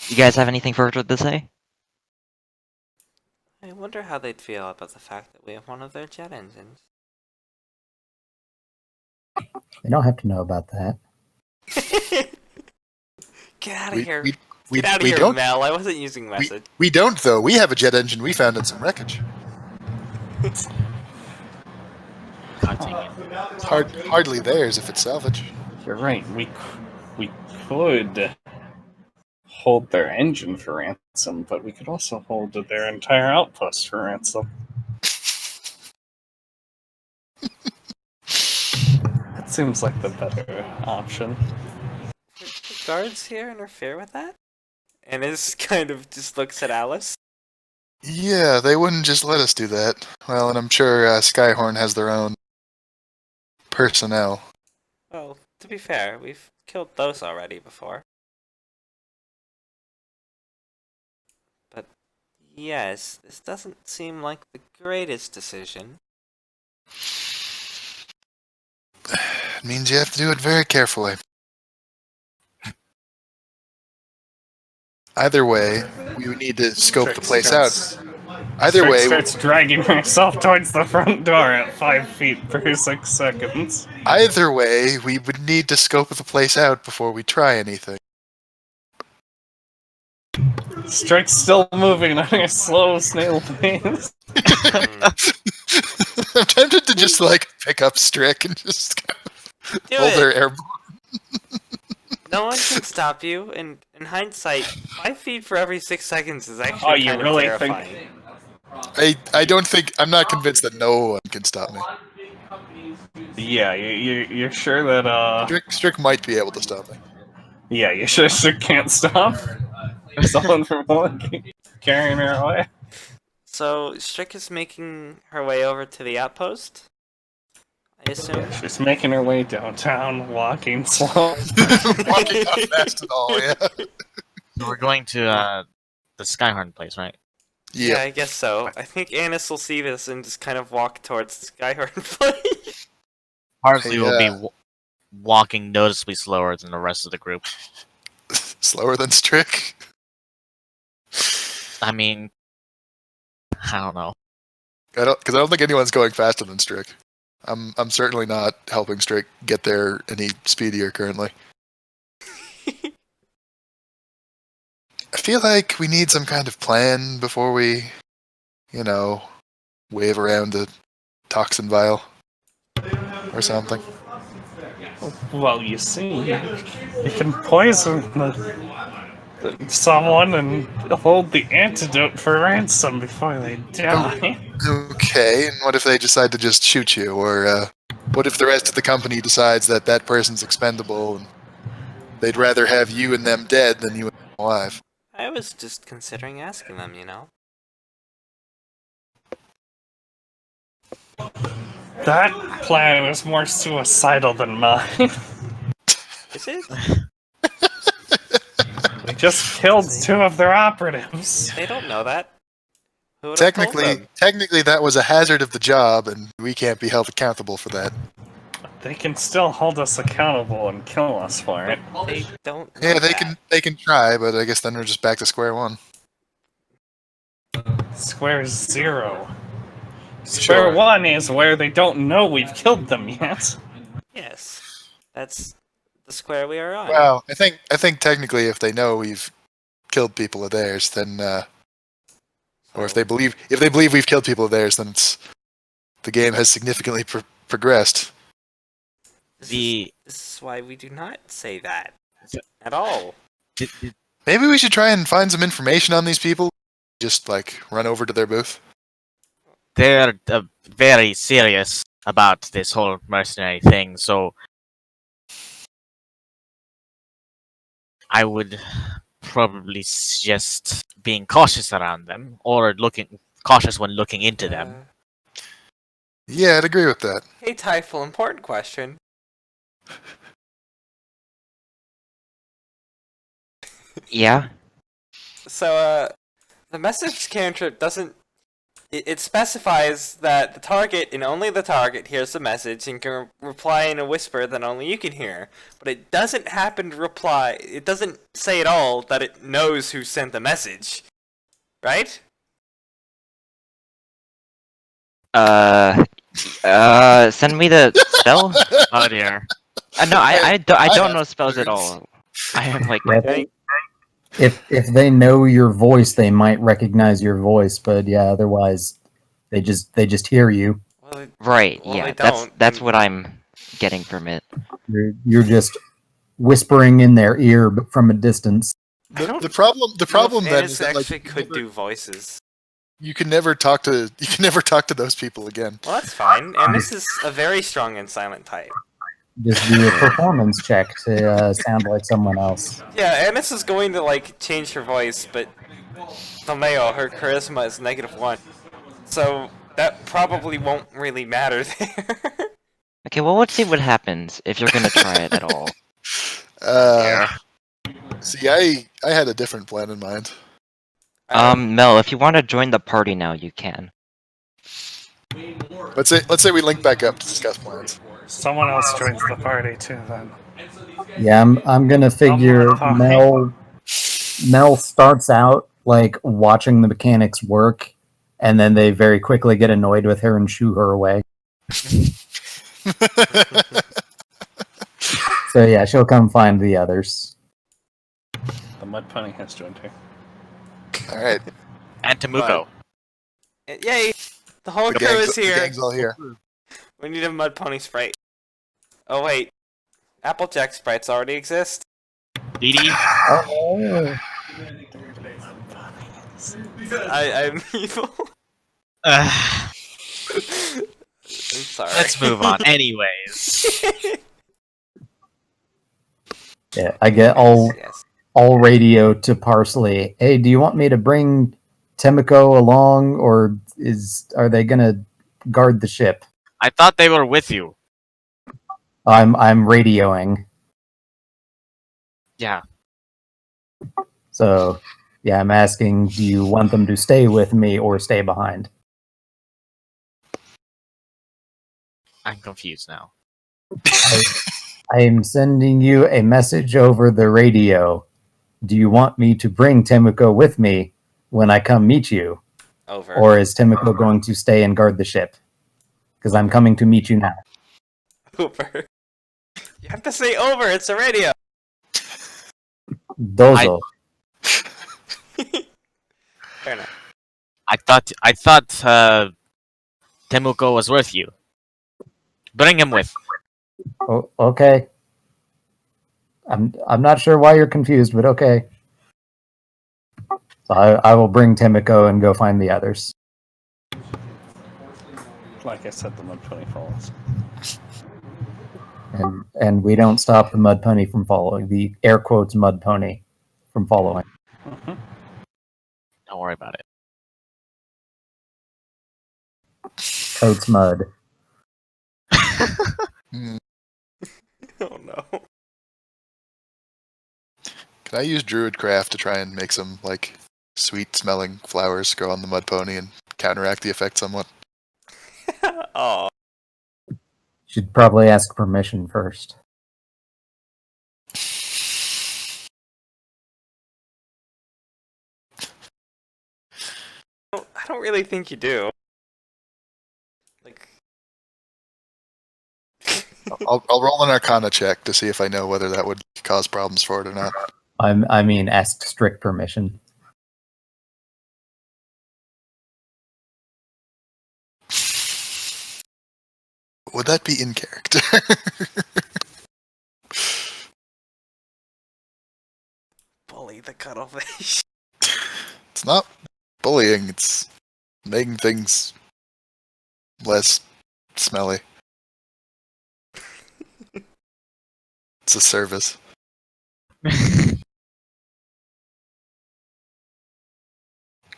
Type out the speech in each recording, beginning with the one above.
You guys have anything further to say? I wonder how they'd feel about the fact that we have one of their jet engines. They don't have to know about that. Get out of here. We Get out of here, don't. Mel. I wasn't using message. We don't, though. We have a jet engine we found in some wreckage. Hardly theirs if it's salvage. You're right. We could hold their engine for ransom, but we could also hold their entire outpost for ransom. That seems like the better option. Would the guards here interfere with that? And is kind of just looks at Alice. Yeah, they wouldn't just let us do that. Well, and I'm sure Skyhorn has their own personnel. Well, to be fair, we've killed those already before. But yes, this doesn't seem like the greatest decision. It means you have to do it very carefully. Either way, we would need to scope the place out. Either way, starts dragging herself towards the front door at 5 feet per 6 seconds. Either way, we would need to scope the place out before we try anything. Strike's still moving on a slow snail pace. I'm tempted to just pick up Strick and just hold her airborne. No one can stop you. In hindsight, 5 feet for every 6 seconds is actually kind of terrifying. I'm not convinced that no one can stop me. Yeah, you're sure that Strick might be able to stop me. Yeah, you sure Strick can't stop someone from carrying her away. So Strick is making her way over to the outpost, I assume? She's making her way downtown, walking slow. Walking not fast at all, yeah. So we're going to the Skyhorn place, right? Yeah, I guess so. I think Annis will see this and just kind of walk towards the Skyhorn place. Parsley will be walking noticeably slower than the rest of the group. Slower than Strick? I mean, I don't know. Because I don't think anyone's going faster than Strick. I'm certainly not helping Strick get there any speedier currently. I feel like we need some kind of plan before we, wave around the toxin vial or something. Well, you see, you can poison someone and hold the antidote for ransom before they die. Okay, and what if they decide to just shoot you? Or what if the rest of the company decides that that person's expendable and they'd rather have you and them dead than you and them alive? I was just considering asking them, That plan is more suicidal than mine. Is it? We just killed 2 of their operatives. They don't know that. Who would have told them? Technically, that was a hazard of the job, and we can't be held accountable for that. They can still hold us accountable and kill us for it. They don't. Yeah, they can try, but I guess then we're just back to square one. Square 0. Square 1 is where they don't know we've killed them yet. Yes, that's the square we are on. Well, I think technically, if they know we've killed people of theirs, then, or if they believe we've killed people of theirs, then the game has significantly progressed. This is why we do not say that at all. Maybe we should try and find some information on these people. Just run over to their booth. They're very serious about this whole mercenary thing, so I would probably suggest being cautious around them, or cautious when looking into them. Yeah, I'd agree with that. Hey, Typhul, important question. Yeah? So, the message cantrip doesn't it specifies that the target and only the target hears the message and can reply in a whisper that only you can hear. But it doesn't happen to reply. It doesn't say at all that it knows who sent the message. Right? Send me the spell? Oh dear. No, I don't have know spells at words. all. I have like Yeah, Okay. if they know your voice, they might recognize your voice, but yeah, otherwise they just hear you. Well, right, well, yeah. they That's don't, that's and- what I'm getting from it. You're just whispering in their ear, but from a distance. I don't The problem then Annis is that like actually could do voices. you can never talk to those people again. Well, that's fine. And this is a very strong and silent type. Just do a performance check to sound like someone else. Yeah, Annis is going to like change her voice, but Tomeo, her charisma is -1, so that probably won't really matter there. Okay, well, let's see what happens if you're gonna try it at all. See, I had a different plan in mind. Mel, if you want to join the party now, you can. Let's say we link back up to discuss plans. Someone else joins the party too. Then Yeah, I'm gonna figure talking. Mel starts out like watching the mechanics work, and then they very quickly get annoyed with her and shoo her away. So yeah, she'll come find the others. The mud pony has joined her. All right, And Temuko. Yay! The whole the crew gang's, is the here. gang's all here. We need a mud pony sprite. Oh wait, Applejack sprites already exist. Dee Dee. Oh, I'm evil. Uh, I'm sorry. let's move on. Anyways. yeah, I get all Yes. radio to Parsley. Hey, do you want me to bring Temiko along, or are they gonna guard the ship? I thought they were with you. I'm radioing. Yeah. So yeah, I'm asking, do you want them to stay with me or stay behind? I'm confused now. I am sending you a message over the radio. Do you want me to bring Temiko with me when I come meet you? Over. Or is Temiko going to stay and guard the ship? Because I'm coming to meet you now. Over. You have to say over. It's a radio. Dozo. Fair enough. I thought Temuko was with you. Bring him with. Oh, okay. I'm not sure why you're confused, but okay. So I will bring Temiko and go find the others. Like I said, the mud pony follows. And we don't stop the mud pony from following, the air quotes mud pony from following. Mhm. Don't worry about it. Coats mud. Hmm. Oh no. Can I use Druidcraft to try and make some like sweet-smelling flowers grow on the mud pony and counteract the effect somewhat? Oh. Should probably ask permission first. I don't really think you do. Like. I'll roll an Arcana check to see if I know whether that would cause problems for it or not. I mean, ask strict permission. Would that be in character? Bully the cuttlefish. It's not bullying. It's making things less smelly. It's a service.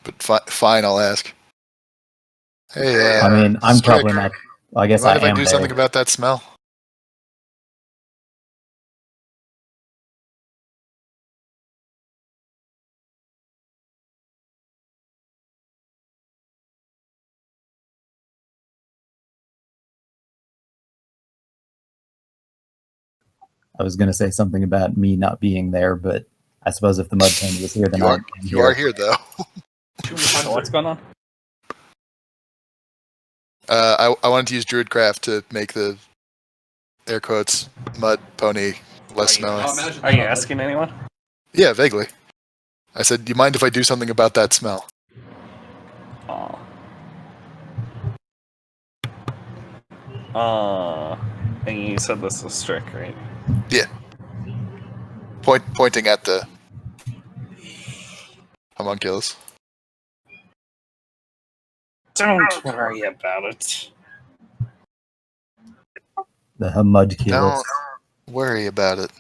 But fine, I'll ask. Hey, I mean, I'm Strick, probably not. Well, I guess mind I if I am do there. something about that smell? I was going to say something about me not being there, but I suppose if the mud pony was here, then You I are, am you are here, though. So what's going on? I wanted to use Druidcraft to make the air quotes mud pony less smelly. Are you asking anyone? Yeah, vaguely. I said, do you mind if I do something about that smell? Oh. And you said this was strict, right? Pointing at the homunculus. Don't worry about it. the homunculus. Don't worry about it.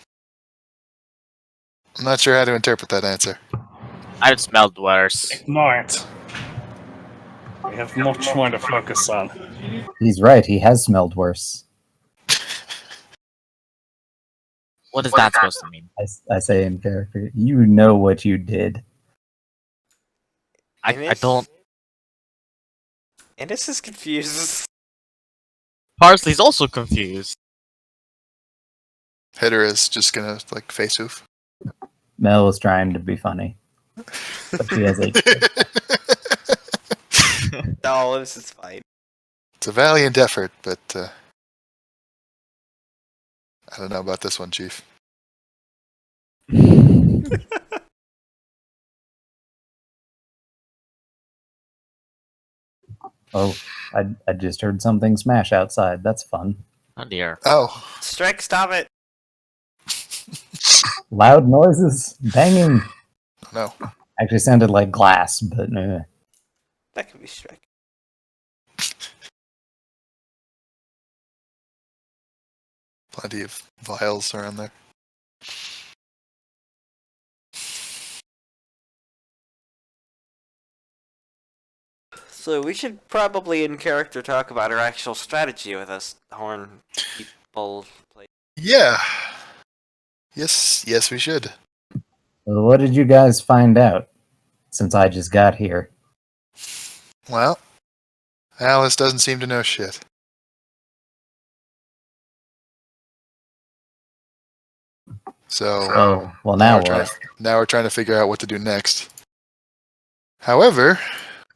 I'm not sure how to interpret that answer. I've smelled worse. Ignore it. We have much more to focus on. He's right. He has smelled worse. What is that supposed to mean? I say in character. You know what you did. I don't. Ennis is confused. Parsley's also confused. Hitter is just gonna like face hoof. Mel is trying to be funny, but she has a. No, this is fine. It's a valiant effort, but I don't know about this one, Chief. Oh, I just heard something smash outside. That's fun. Oh dear. Oh, Strike, stop it. Loud noises, banging. no. Actually sounded like glass, but That could be Strike. Plenty of vials around there. So we should probably in character talk about our actual strategy with us horn people. Yeah. Yes, we should. what did you guys find out since I just got here? Well, Alice doesn't seem to know shit. So Oh, well now we're what? now we're trying to figure out what to do next. However,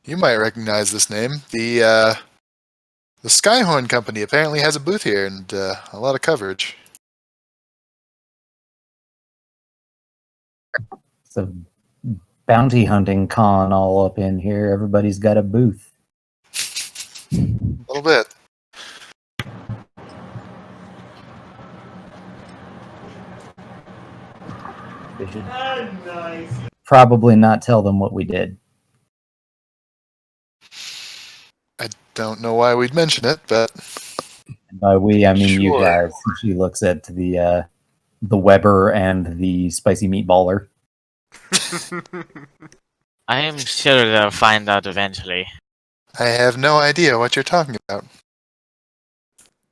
you might recognize this name. The Skyhorn Company apparently has a booth here and a lot of coverage. It's a bounty hunting con all up in here. Everybody's got a booth. A little bit. We should probably not tell them what we did. I don't know why we'd mention it, but And by we, I mean you Sure. guys. She looks at the Weber and the spicy meatballer. I am sure they'll find out eventually. I have no idea what you're talking about.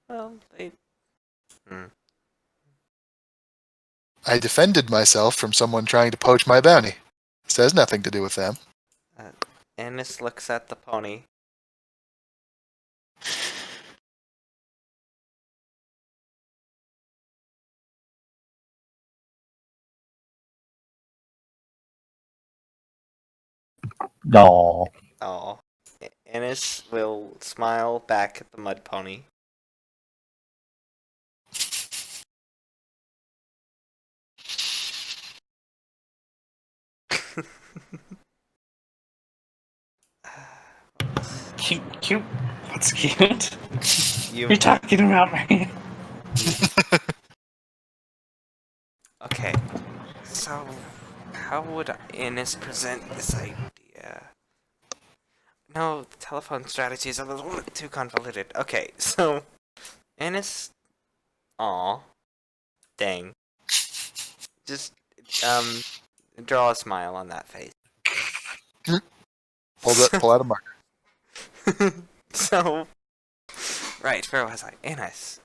Well, they. I defended myself from someone trying to poach my bounty. This has nothing to do with them. Ennis looks at the pony. Doll. Oh. Ennis will smile back at the mud pony. Cute. What's cute? You. You're talking about me. Okay. So, how would Ennis present this idea? No, the telephone strategy is a little too convoluted. Okay, so Ennis. Aw. Dang. Just draw a smile on that face. Pull out a marker. So, right, where was I? Ennis.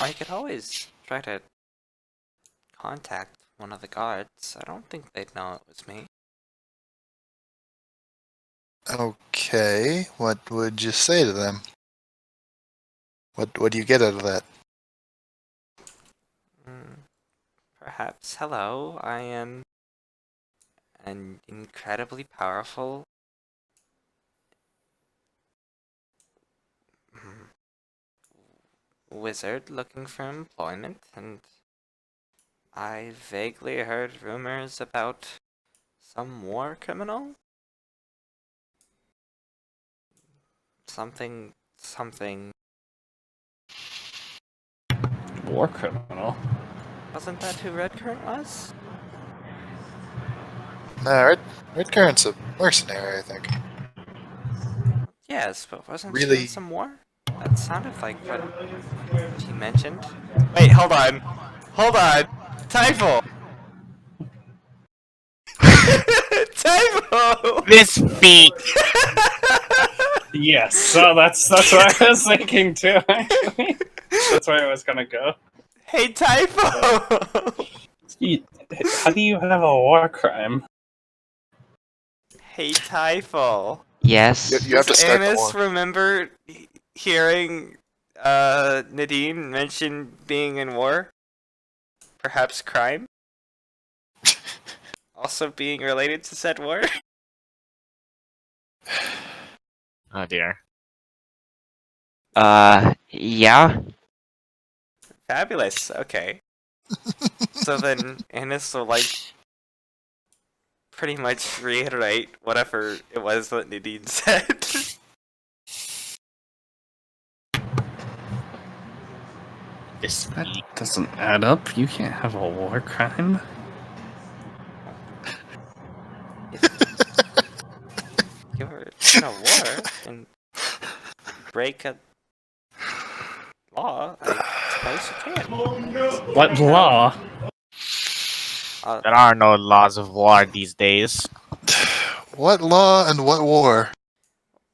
I could always try to contact one of the guards. I don't think they'd know it was me. Okay, what would you say to them? What do you get out of that? Perhaps, hello, I am an incredibly powerful wizard looking for employment, and I vaguely heard rumors about some war criminal? Something. War criminal. Wasn't that who Red Current was? Nah, Red Current's a mercenary, I think. Yes, but wasn't she Really? in some war? That sounded like what she mentioned. Wait, hold on. Typho! Typho! This feat. Yes, so that's what I was thinking too, actually. That's where I was gonna go. Hey, Typho! How do you have a war crime? Hey, Typho. Yes. You have to Does start the Annis war. remember hearing Nadine mention being in war? Perhaps crime? Also being related to said war? Oh dear. Yeah. Fabulous, okay. So then Annis will, like, pretty much reiterate whatever it was that Nadine said. This That feat. doesn't add up. You can't have a war crime. You're in a war and break a law, I suppose you can. What law? There are no laws of war these days. What law and what war?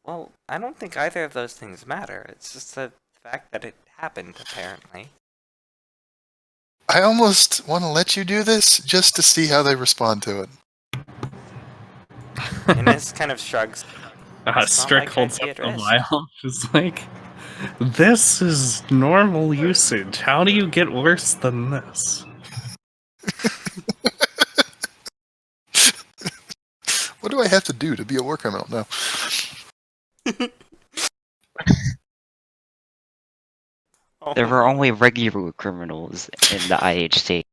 Well, I don't think either of those things matter. It's just the fact that it happened, apparently. I almost want to let you do this just to see how they respond to it. Annis kind of shrugs. It's not Strick like holds I'd be up at the risk. vial. Just like, this is normal usage. How do you get worse than this? What do I have to do to be a war criminal? No. Oh, There were only regular criminals in the IHC.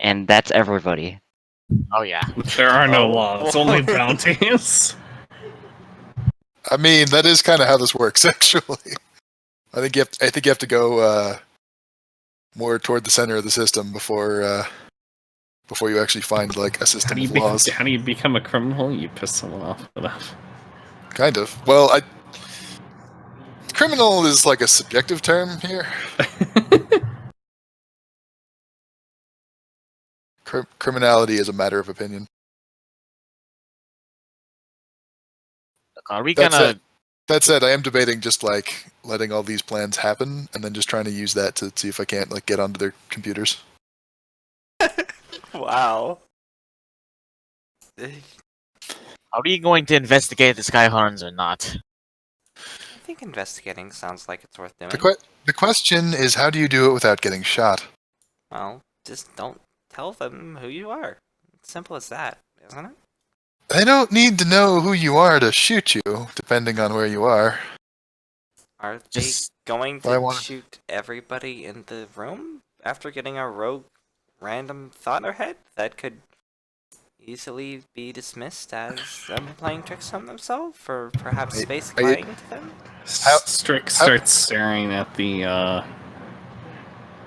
And that's everybody. Oh yeah. There are no Oh, laws, boy. only bounties. I mean, that is kind of how this works, actually. I think you have to go more toward the center of the system before you actually find like a system of laws. How do you become a criminal? You piss someone off enough. Kind of. Well, criminal is like a subjective term here. Criminality is a matter of opinion. Are we That's gonna? it. That said, I am debating just like letting all these plans happen and then just trying to use that to see if I can't like get onto their computers. wow. Are we going to investigate the Skyhorns or not? I think investigating sounds like it's worth doing. The question is, how do you do it without getting shot? Well, just don't tell them who you are. It's simple as that, isn't it? They don't need to know who you are to shoot you, depending on where you are. Are Just- they going But I to wanna- shoot everybody in the room after getting a rogue random thought in their head that could easily be dismissed as them playing tricks on themselves, or perhaps Are space you- lying to them? Strick starts staring at the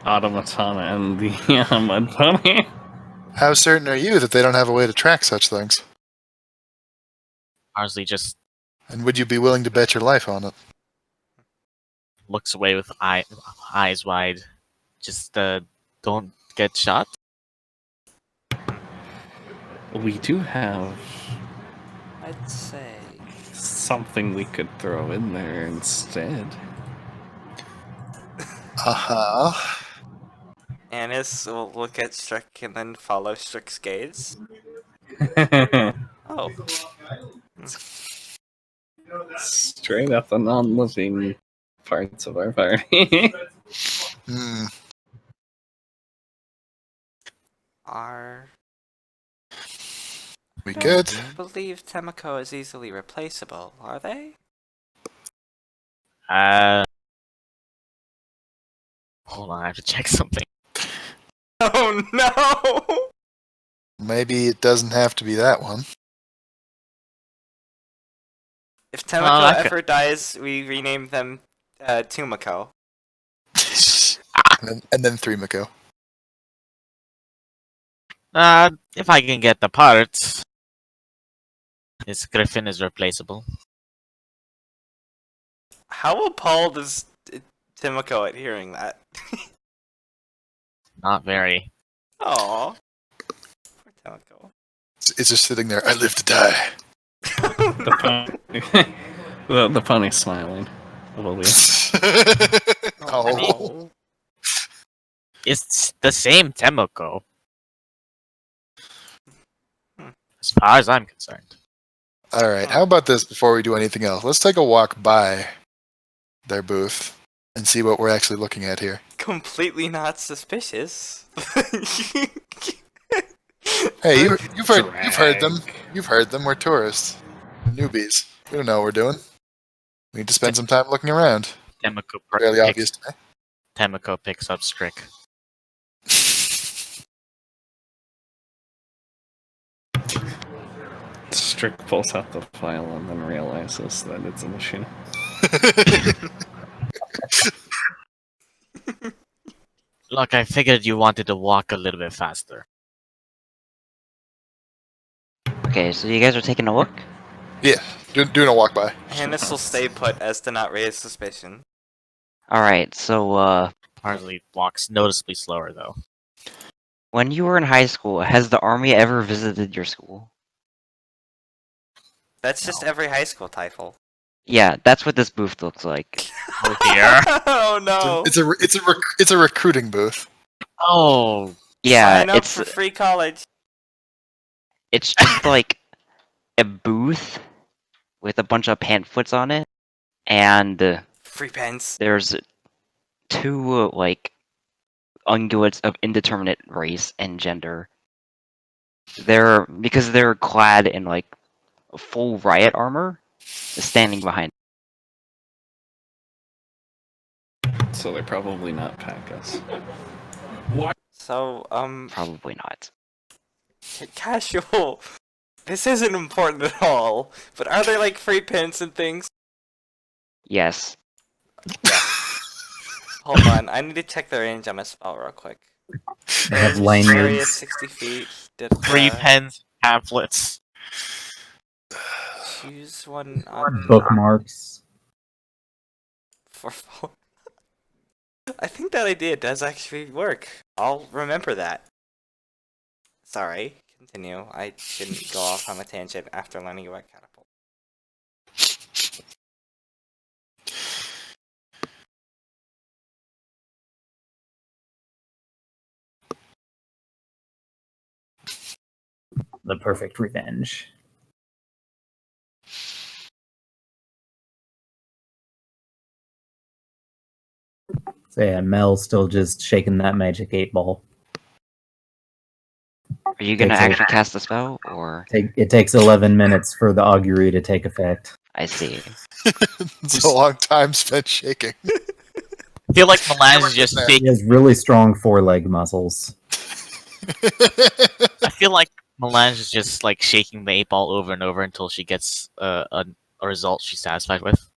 automaton and the mud pony. How certain are you that they don't have a way to track such things? Parsley just And would you be willing to bet your life on it? looks away with eyes wide. Just don't get shot. We do have I'd say. something we could throw in there instead. Uh-huh. Annis will look at Strick and then follow Strick's gaze. Oh, Straight up the non-living parts of our party. Hmm. Are We I good? don't believe Temiko is easily replaceable, are they? Hold on, I have to check something. Oh no! Maybe it doesn't have to be that one. If Temiko I could- ever dies, we rename them Tumiko. and then 3 Mako. If I can get the parts, this Griffin is replaceable. How appalled is Timiko at hearing that? Not very. Aww. Poor Timiko. It's just sitting there. I live to die. The pony, the pony's smiling a little bit. Oh. It's the same Temoko. Hmm. As far as I'm concerned. All right. How about this before we do anything else? Let's take a walk by their booth and see what we're actually looking at here. Completely not suspicious. Hey, you've heard them. You've heard them. We're tourists, newbies. We don't know what we're doing. We need to spend some time looking around. Fairly obvious to me. Temiko picks up Strick. Strick pulls out the file and then realizes that it's a machine. Look, I figured you wanted to walk a little bit faster. Okay, so you guys are taking a look? Yeah, doing a walk by. Hannes will stay put as to not raise suspicion. Alright, so, Parsley walks noticeably slower, though. when you were in high school, has the army ever visited your school? That's just every high school Typhel. Yeah, that's what this booth looks like. Oh dear. Oh no! It's a recruiting booth. Oh, Yeah, Sign up for free college. it's just like a booth with a bunch of pamphlets on it, and Free pens. there's two, like, ungulates of indeterminate race and gender. Because they're clad in, like, full riot armor, standing behind. So they're probably not Packas. So, Probably not. casual. This isn't important at all, but are there like free pins and things? Yes. Hold on, I need to check the range on my spell real quick. They have Area lanyards. 60 feet. free pens, pamphlets. Choose one on Bookmarks. for. I think that idea does actually work. I'll remember that. Sorry, continue. I shouldn't go off on a tangent after learning about catapult. The perfect revenge. So yeah, Mel's still just shaking that magic 8-ball. Are you gonna Takes a- actually cast the spell, or...? It takes 11 minutes for the augury to take effect. I see. It's a long time spent shaking. I feel like Melange is just He shaking. has really strong foreleg muscles. I feel like Melange is just like shaking the 8-ball over and over until she gets a result she's satisfied with.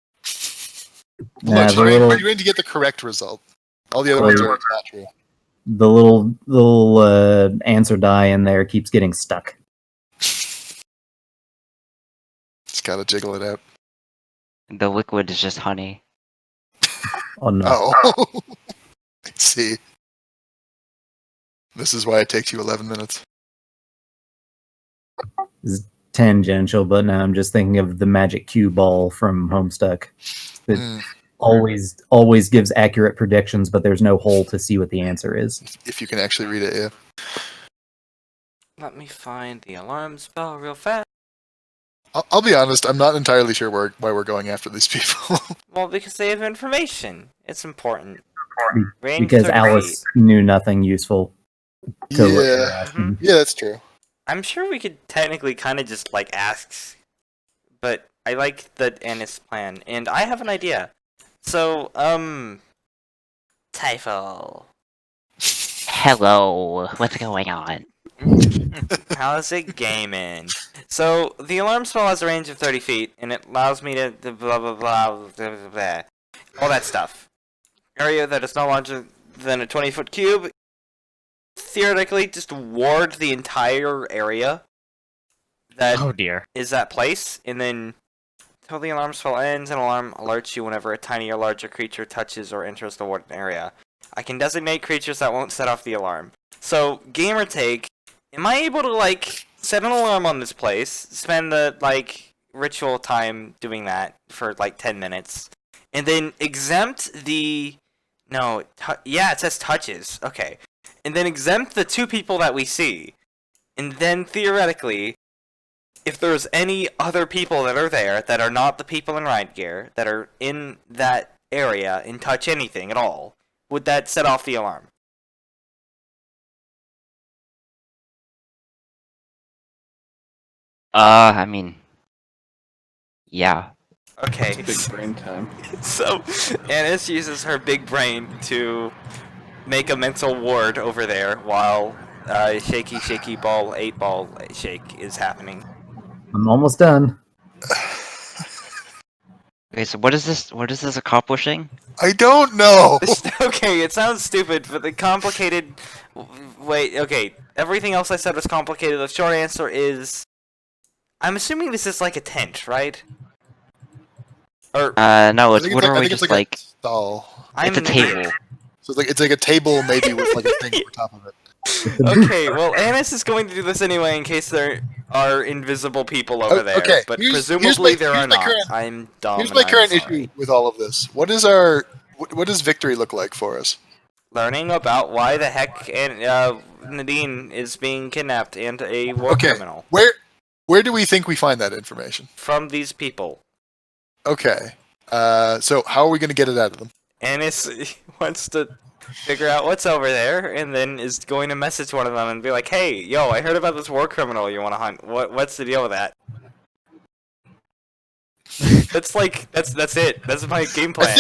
Nah, Look, the little, you're going to get the correct result. All the other ones are not true. the little answer die in there keeps getting stuck. Just gotta jiggle it out. The liquid is just honey. Oh no. Oh. I see. This is why it takes you 11 minutes. This is tangential, but now I'm just thinking of the magic cue ball from Homestuck. It Mm, always gives accurate predictions, but there's no hole to see what the answer is. if you can actually read it, yeah. Let me find the alarm spell real fast. I'll be honest, I'm not entirely sure why we're going after these people. Well, because they have information. It's important. Range because 30 Alice feet. knew nothing useful to what they were Yeah, asking. yeah, that's true. I'm sure we could technically kind of just like ask, but I like the Annis plan, and I have an idea. So, Typhel, Hello, what's going on? how's it gaming? So, the alarm spell has a range of 30 feet, and it allows me to blah blah blah blah blah, blah all that stuff. Area that is no larger than a 20-foot cube. Theoretically, just ward the entire area that Oh dear. is that place, and then until the alarm spell ends, an alarm alerts you whenever a tiny or larger creature touches or enters the warden area. I can designate creatures that won't set off the alarm. So, gamer take, am I able to, like, set an alarm on this place, spend the, like, ritual time doing that for, like, 10 minutes, and then exempt the... No, yeah, it says touches. Okay. And then exempt the 2 people that we see. And then, theoretically, if there's any other people that are there that are not the people in riot gear that are in that area and touch anything at all, would that set off the alarm? I mean, yeah. Okay. Big brain time. So, Annis uses her big brain to make a mental ward over there while shaky shaky ball 8-ball shake is happening. I'm almost done. Okay, so what is this? What is this accomplishing? I don't know. Okay, it sounds stupid, but the complicated... Wait, okay. Everything else I said was complicated. The short answer is... I'm assuming this is like a tent, right? Or... No, I it's think literally it's just like like a stall. it's a table. So it's like a table maybe with like a thing over top of it. Okay, well, Annis is going to do this anyway in case there are invisible people over there. Okay, But here's presumably my- there here's are my not. current- I'm dumb. Here's my and current I'm sorry. issue with all of this. What does victory look like for us? Learning about why the heck Nadine is being kidnapped and a war Okay. criminal Where do we think we find that information? from these people. Okay. So how are we going to get it out of them? Annis wants to figure out what's over there, and then is going to message one of them and be like, "Hey, yo, I heard about this war criminal you want to hunt. What's the deal with that?" That's it. That's my game plan.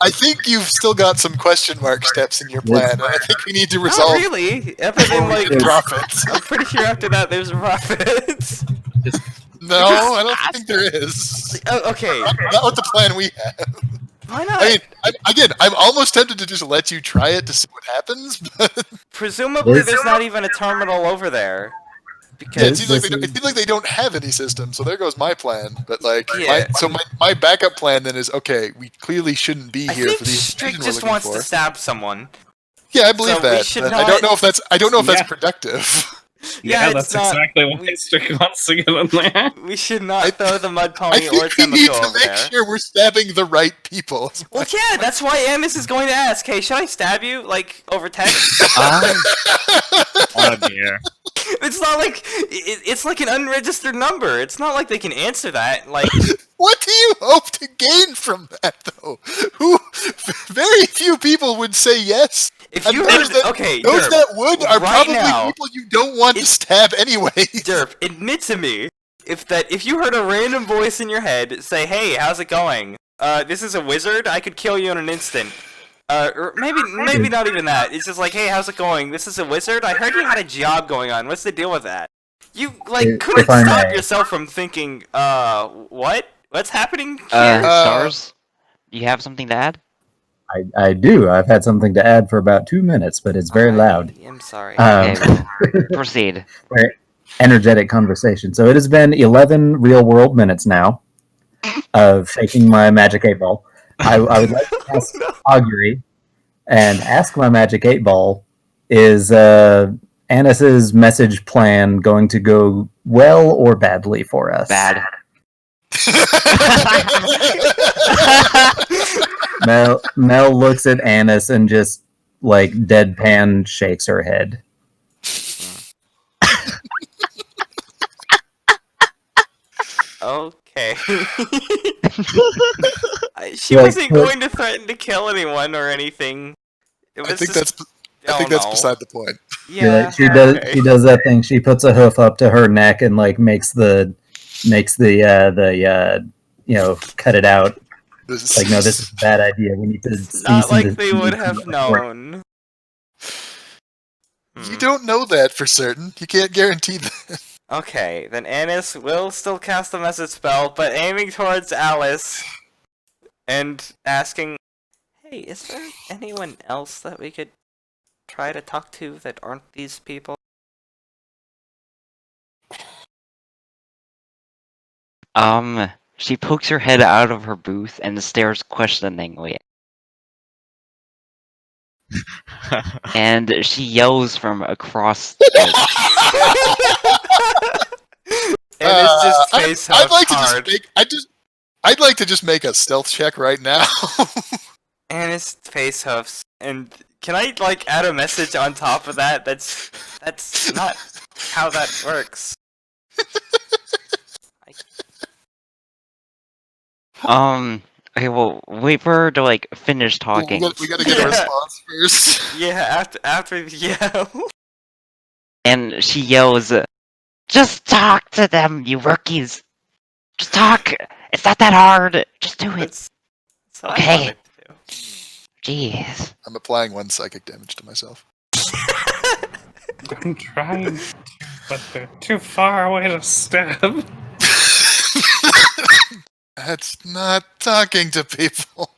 I think you've still got some question mark steps in your plan, and I think we need to Not resolve really. Everything like the profits. I'm pretty sure after that there's profits. No, I don't think there is. Oh, okay, Not with the plan we have. why not? I mean, I'm almost tempted to just let you try it to see what happens. But Presumably, This- there's not even a terminal over there. yeah, Because it seems like they don't have any system. So there goes my plan. But like, Yeah. my backup plan then is okay. We clearly shouldn't be I here think for the Strick information we're just looking wants for. to stab someone. Yeah, I believe So we that. should But not- I don't know if that's Yeah. productive. Yeah, Yeah, it's that's not- exactly why we- Strick wants to get in there. We should not throw the mud I pony or think we need Temiko to over make there. sure we're stabbing the right people. Well, yeah, that's why Amos is going to ask, "Hey, should I stab you like over text?" Oh dear. It's not like it's like an unregistered number. It's not like they can answer that. Like, What do you hope to gain from that, though? Very few people would say yes. if And you those heard, that- okay, Those Derp, that would are right probably now, people you don't want to it's- stab anyway. Derp, admit to me if you heard a random voice in your head say, "Hey, how's it going? This is a wizard. I could kill you in an instant." Or maybe not even that. It's just like, "Hey, how's it going? This is a wizard. I heard you had a job going on. What's the deal with that?" You like If couldn't I stop may. yourself from thinking, what? What's happening here?" Stars, do you have something to add? I do. I've had something to add for about 2 minutes, but it's very loud. I'm sorry. Okay, well, proceed. Energetic conversation. So it has been 11 real world minutes now of shaking my magic 8-ball. I would like to ask Augury and ask my magic 8-ball, is Annis's message plan going to go well or badly for us? Bad. Mel looks at Annis and just like deadpan shakes her head. Okay. She Like, wasn't going to threaten to kill anyone or anything. It I was think just, that's beside the point. Yeah. She does that thing. She puts a hoof up to her neck and like makes the cut it out. This Like, no, this is a bad idea. We need to It's cease not and like they would have desist. known. You don't know that for certain. You can't guarantee that. Okay, then Anis will still cast the message spell, but aiming towards Alice and asking, "Hey, is there anyone else that we could try to talk to that aren't these people?" She pokes her head out of her booth and stares questioningly. And she yells from across Anis just I'd face huffs like to hard. I'd like to just make a stealth check right now. Anis face huffs, and can I like add a message on top of that? That's not how that works. Okay, well, wait for her to like finish talking. We gotta get a response first. Yeah, after the yell. And she yells, "Just talk to them, you rookies! Just talk! It's not that hard! Just do it! That's what I Okay. wanted to do. Jeez." I'm applying 1 psychic damage to myself. I'm trying to, but they're too far away to stab. That's not talking to people.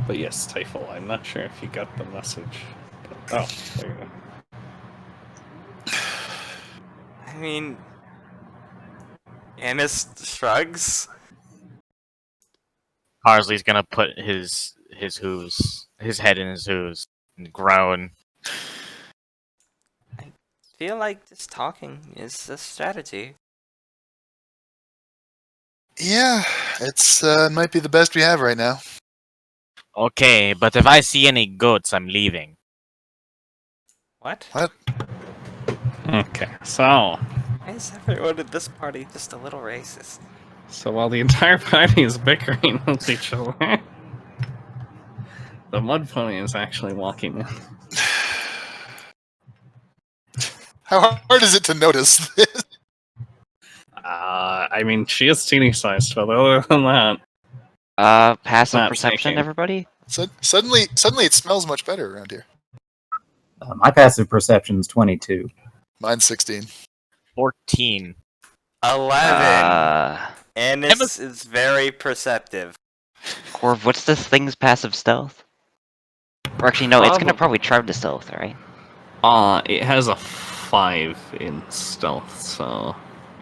But yes, Typhel, I'm not sure if you got the message. But, oh, there you go. I mean, Anis shrugs. Parsley's gonna put his head in his hooves and groan. I feel like just talking is a strategy. Yeah, it's might be the best we have right now. Okay, but if I see any goats, I'm leaving. What? Okay, so Why is everyone at this party just a little racist? while the entire party is bickering with each other, the mud pony is actually walking in. How hard is it to notice this? I mean, she is teeny sized, but other than that, Passive Not perception, thinking. everybody? Suddenly it smells much better around here. My passive perception is 22. Mine's 16. 14. 11. Anis is very perceptive. Corv, what's this thing's passive stealth? Or actually, no, it's gonna probably try to stealth, right? it has a 5 in stealth, so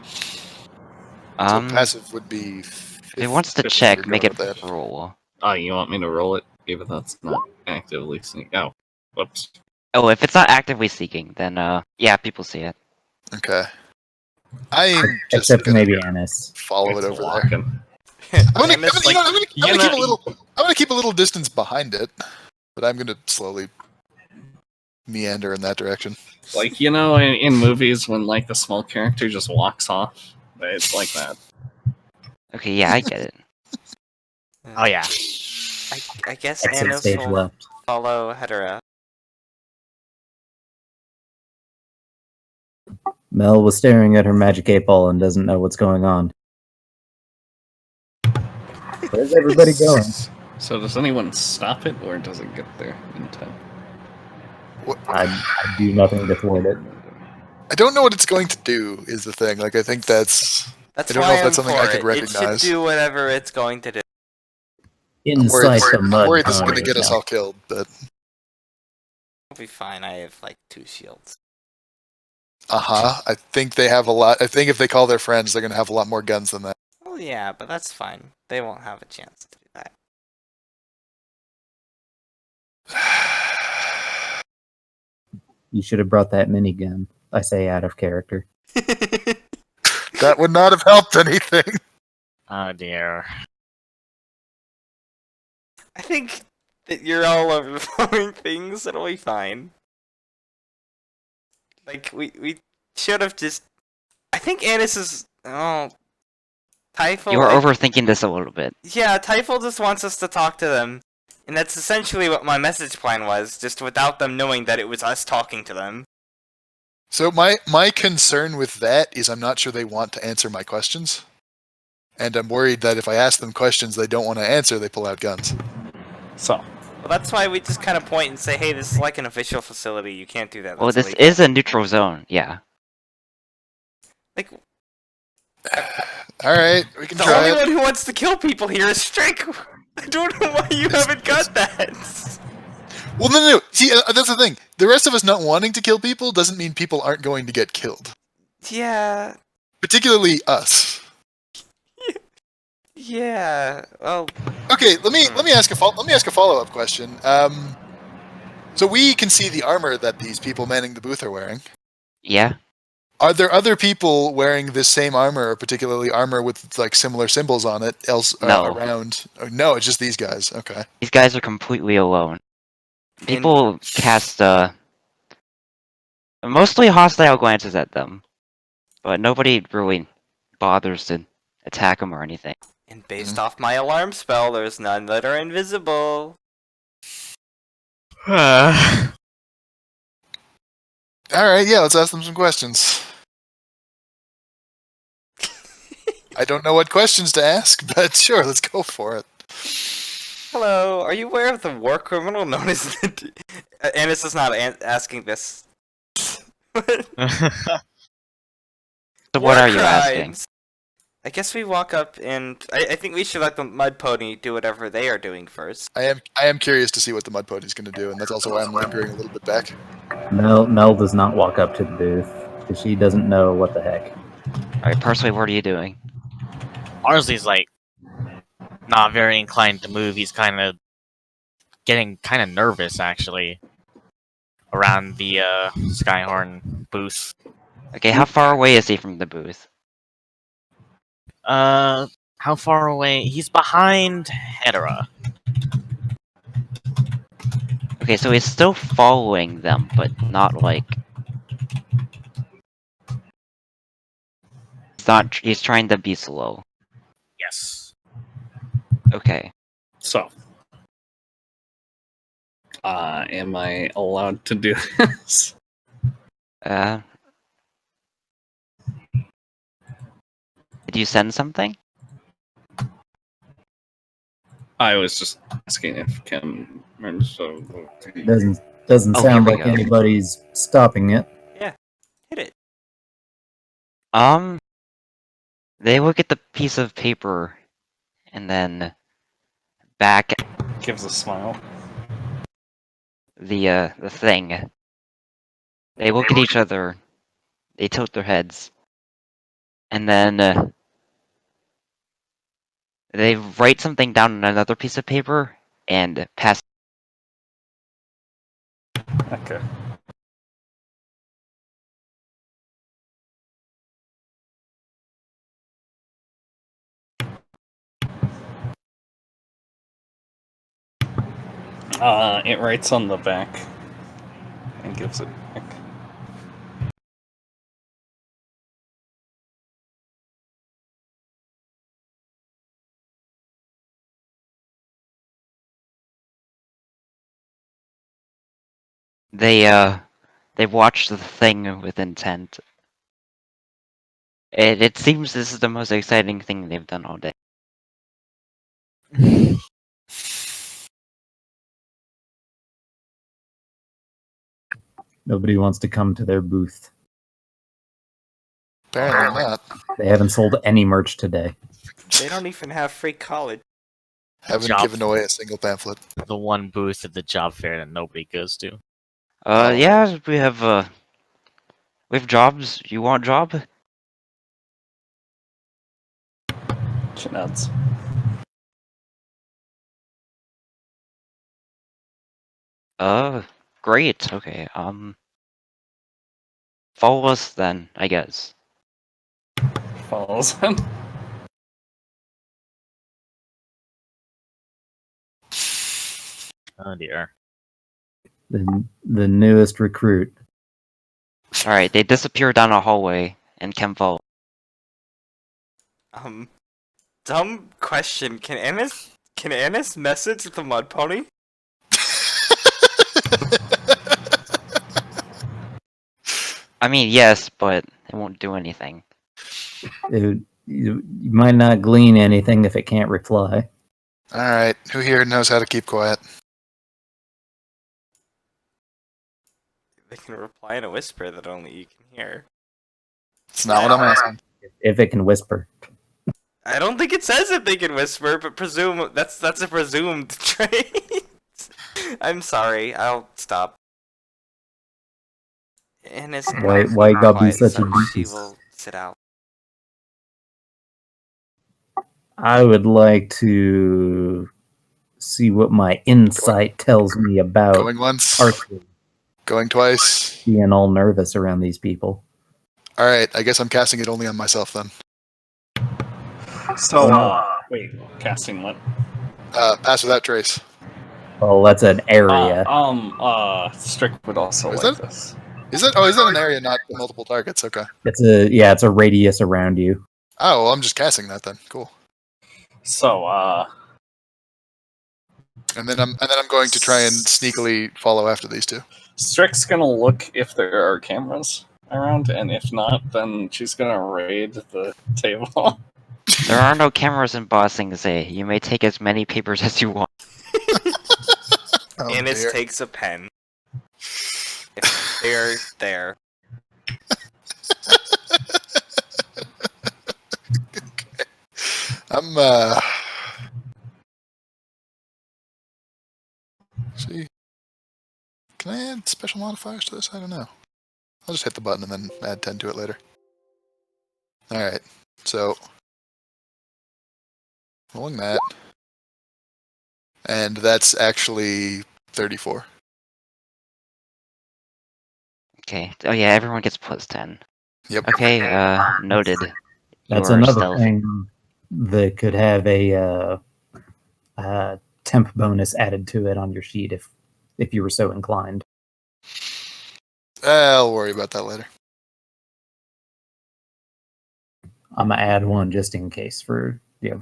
So passive would be. if it wants to 50 check, or make go it with that. roll. you want me to roll it, even though it's not actively seeing. Oh, whoops. Oh, if it's not actively seeking, then yeah, people see it. Okay. I'm just Except gonna maybe Annis. follow It's it over there. walking. I'm gonna you keep a little distance behind it, but I'm gonna slowly meander in that direction. Like, you know, in movies when like the small character just walks off, it's like that. Okay, yeah, I get it. Oh yeah. I guess Exit Anis stage will left. follow Hedera. Mel was staring at her magic 8-ball and doesn't know what's going on. Where's everybody going? So does anyone stop it, or does it get there in time? I do nothing to thwart it. I don't know what it's going to do. Is the thing. Like I think that's. That's I don't why know if I'm that's something for I could it. recognize. It should do whatever it's going to do. Inside the I'm mud. worried this is pony. going to get us all killed, but It'll be fine. I have like 2 shields. I think they have a lot. I think if they call their friends, they're going to have a lot more guns than that. Well, yeah, but that's fine. They won't have a chance to do that. You should have brought that minigun. I say out of character. That would not have helped anything. Oh dear. I think that you're all overflowing things. It'll be fine. Like we should have just. I think Anis is. Oh, Typhel. You are overthinking this a little bit. Yeah, Typhel just wants us to talk to them, and that's essentially what my message plan was, just without them knowing that it was us talking to them. So my concern with that is I'm not sure they want to answer my questions. And I'm worried that if I ask them questions they don't want to answer, they pull out guns. So, Well, that's why we just kind of point and say, hey, this is like an official facility, you can't do that. Well, That's this illegal. is a neutral zone, yeah. Like, Alright, we can the try only it. one who wants to kill people here is Strick! I don't know why you haven't got that! Well, no. See, that's the thing. The rest of us not wanting to kill people doesn't mean people aren't going to get killed. Yeah. Particularly us. Yeah. Well, Okay, let me ask a follow-up question. So we can see the armor that these people manning the booth are wearing. Yeah? Are there other people wearing this same armor, or particularly armor with like similar symbols on it, No. around? Oh, no, it's just these guys. Okay. These guys are completely alone. People cast, mostly hostile glances at them. But nobody really bothers to attack them or anything. and based off my alarm spell, there's none that are invisible. All right, yeah, let's ask them some questions. I don't know what questions to ask, but sure, let's go for it. Hello, are you aware of the war criminal known as the... Anis is not asking this. So what are you asking? Crimes. I guess we walk up and... I think we should let the Mud Pony do whatever they are doing first. I am curious to see what the Mud Pony's going to do, and that's also why I'm lingering a little bit back. Mel does not walk up to the booth because she doesn't know what the heck. Alright, Parsley, what are you doing? Arsley's like not very inclined to move. He's kind of getting kind of nervous actually around the Skyhorn booth. Okay, how far away is he from the booth? How far away? He's behind Hedera. Okay, so he's still following them, but not like... He's trying to be slow. Yes. Okay. so. Am I allowed to do this? Did you send something? I was just asking if Kim... So, Doesn't Oh, sound here we like go. anybody's stopping it. Hit it. They look at the piece of paper and then back gives a smile. the thing. They look at each other, they tilt their heads, and then they write something down on another piece of paper and pass. Okay. It writes on the back and gives it back. They watch the thing with intent. It seems this is the most exciting thing they've done all day. Nobody wants to come to their booth. Apparently not. They haven't sold any merch today. They don't even have free college. Haven't Job. given away a single pamphlet. The one booth at the job fair that nobody goes to. Yeah, we have jobs. You want job? Nuts. Great. Okay. Follow us then, I guess. Follows him. Oh dear. The newest recruit. Alright, they disappear down a hallway, and Kem follows. Dumb question. Can Annis message the mud pony? I mean, yes, but it won't do anything. You might not glean anything if it can't reply. All right, who here knows how to keep quiet? They can reply in a whisper that only you can hear. It's not what I'm asking. If it can whisper. I don't think it says if they can whisper, but presume that's a presumed trait. I'm sorry. I'll stop. Annis, Why you gotta be such a she beast? will sit out. I would like to see what my insight tells me about Going once, Arthur going twice. being all nervous around these people. All right, I guess I'm casting it only on myself then. So, wait, casting what? Pass without trace. Well, that's an area. Strict would also Is like that- this. Is that? Oh, is that an area, not multiple targets? Okay. It's a radius around you. Oh, well, I'm just casting that then. Cool. So, And then I'm going to try and sneakily follow after these two. Strick's gonna look if there are cameras around, and if not, then she's gonna raid the table. There are no cameras in Bossing Z. You may take as many papers as you want. Oh, Annis dear. takes a pen. If they're there. I'm see. Can I add special modifiers to this? I don't know. I'll just hit the button and then add 10 to it later. Alright, so rolling that. And that's actually 34. Okay. Oh yeah, everyone gets plus 10. Yep. Okay, noted. That's You are another stealthy. thing that could have a temp bonus added to it on your sheet if you were so inclined. I'll worry about that later. I'm gonna add one just in case for I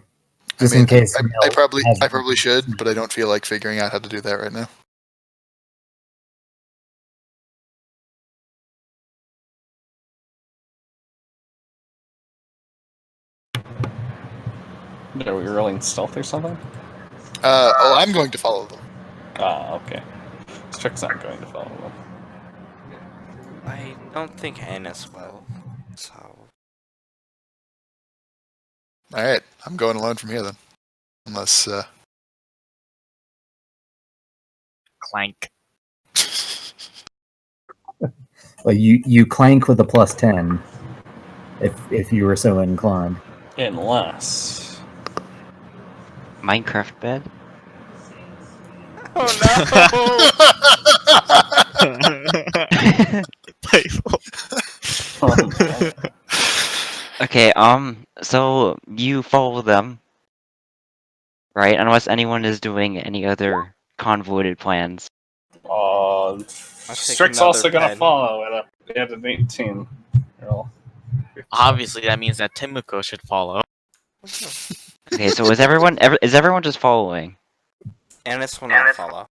just mean, in case. I probably has- should, but I don't feel like figuring out how to do that right now. Are we rolling stealth or something? I'm going to follow them. Ah, okay. Strick's not going to follow them. I don't think Annis will. So Alright, I'm going alone from here then. Unless, Clank. Well, you clank with a plus 10 if you were so inclined. Unless. Minecraft bed? oh Okay, so you follow them, right? Unless anyone is doing any other convoluted plans. Strick's another also gonna pen. follow at an 18. Roll. Obviously, that means that Timuko should follow. Okay, so is everyone just following? Annis will not follow.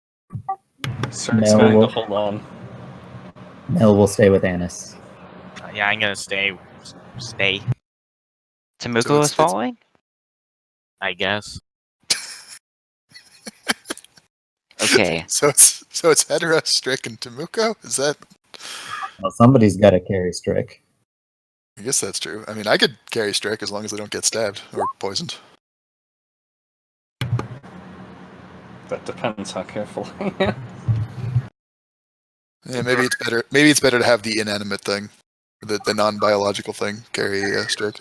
Strick's No. going to hold on. Mel will stay with Annis. Yeah, I'm gonna stay. Temuko So is following? I guess. Okay. so it's Hedera, Strick, and Temuko? Is that? Well, somebody's got to carry Strick. I guess that's true. I mean, I could carry Strick as long as I don't get stabbed or poisoned. That depends how carefully. Yeah, maybe it's better. Maybe it's better to have the inanimate thing, the non-biological thing, carry Strick.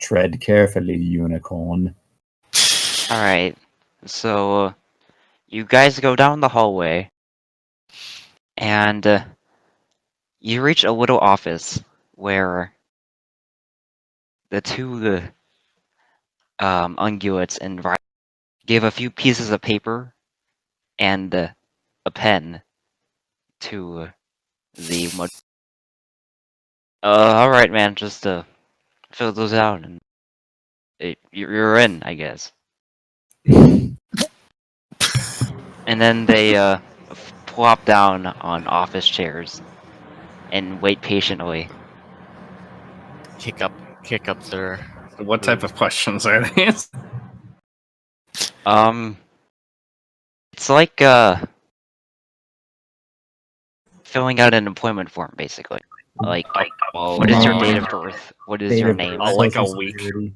Tread carefully, unicorn. Alright. So, you guys go down the hallway, and you reach a little office where the two ungulates and Riley gave a few pieces of paper and a pen to the mud. Alright, man, just fill those out and You're in, I guess. And then they plop down on office chairs and wait patiently. Kick up their. What type of questions are these? It's like filling out an employment form, basically. Like, what is your date of birth? What is Date your of name? birth, Like a Social week. Security.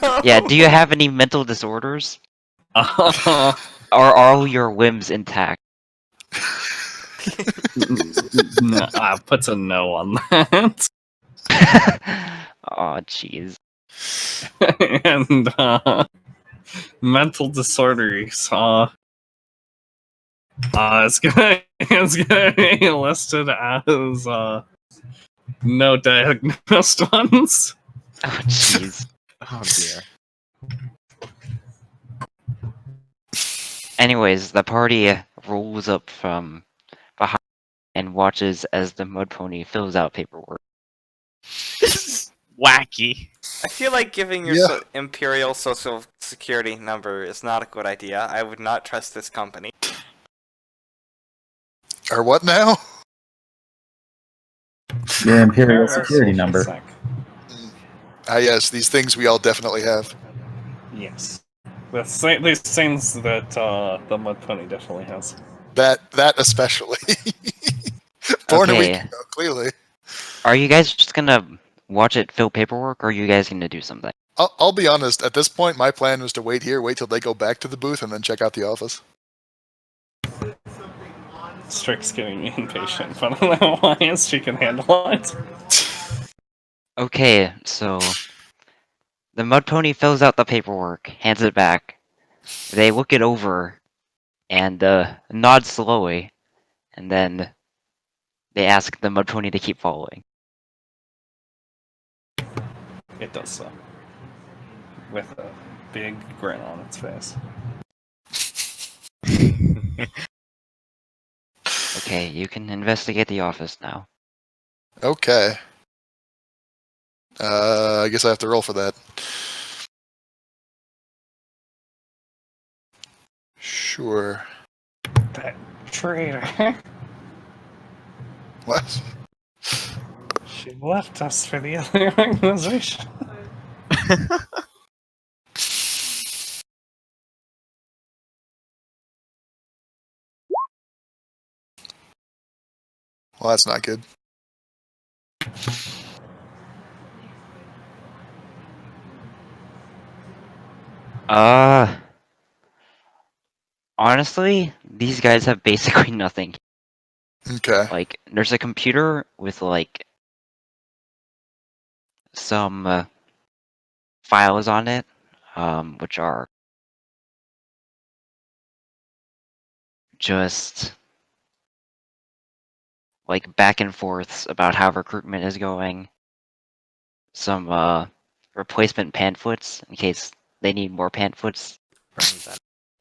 No. Yeah, do you have any mental disorders? Uh, Are all your limbs intact? no, puts a no on that. Oh, jeez. And mental disorders. It's gonna be listed as no diagnosed ones. Oh, jeez. Oh dear. Anyways, the party rolls up from behind and watches as the mud pony fills out paperwork. This is wacky. I feel like giving your Yeah. Imperial Social Security number is not a good idea. I would not trust this company. Or what now? Your Imperial Our Security social number. sec. Ah, yes, these things we all definitely have. Yes. These things that the mud pony definitely has. That especially. Born a week Okay. ago, clearly. Are you guys just gonna watch it fill paperwork, or are you guys gonna do something? I'll be honest, at this point, my plan was to wait here, wait till they go back to the booth, and then check out the office. Strick's getting me impatient, but I don't know why she can handle it. Okay, so the mud pony fills out the paperwork, hands it back. They look it over and nod slowly, and then they ask the mud pony to keep following. It does so. With a big grin on its face. Okay, you can investigate the office now. Okay. I guess I have to roll for that. Sure. That traitor. What? She left us for the other organization. Well, that's not good. Honestly, these guys have basically nothing. Okay. Like, there's a computer with, like, some files on it, which are just, like, back and forths about how recruitment is going. Some, replacement pamphlets, in case they need more pamphlets.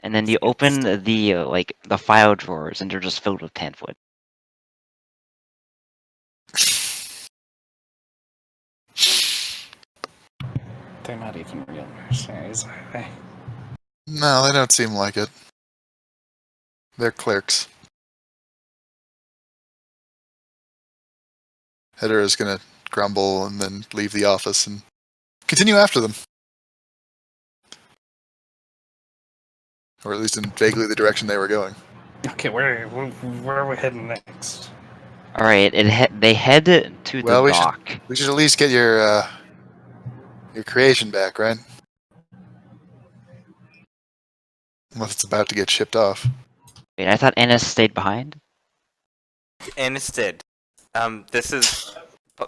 And then you open the, like, the file drawers, and they're just filled with pamphlets. They're not even real mercenaries, are they? No, they don't seem like it. They're clerks. Header is gonna grumble and then leave the office and continue after them. Or at least in vaguely the direction they were going. Okay, where are we heading next? Alright, they head to Well, the we should- dock. We should at least get your creation back, right? Unless it's about to get shipped off. Wait, I thought Ennis stayed behind? Ennis did. This is...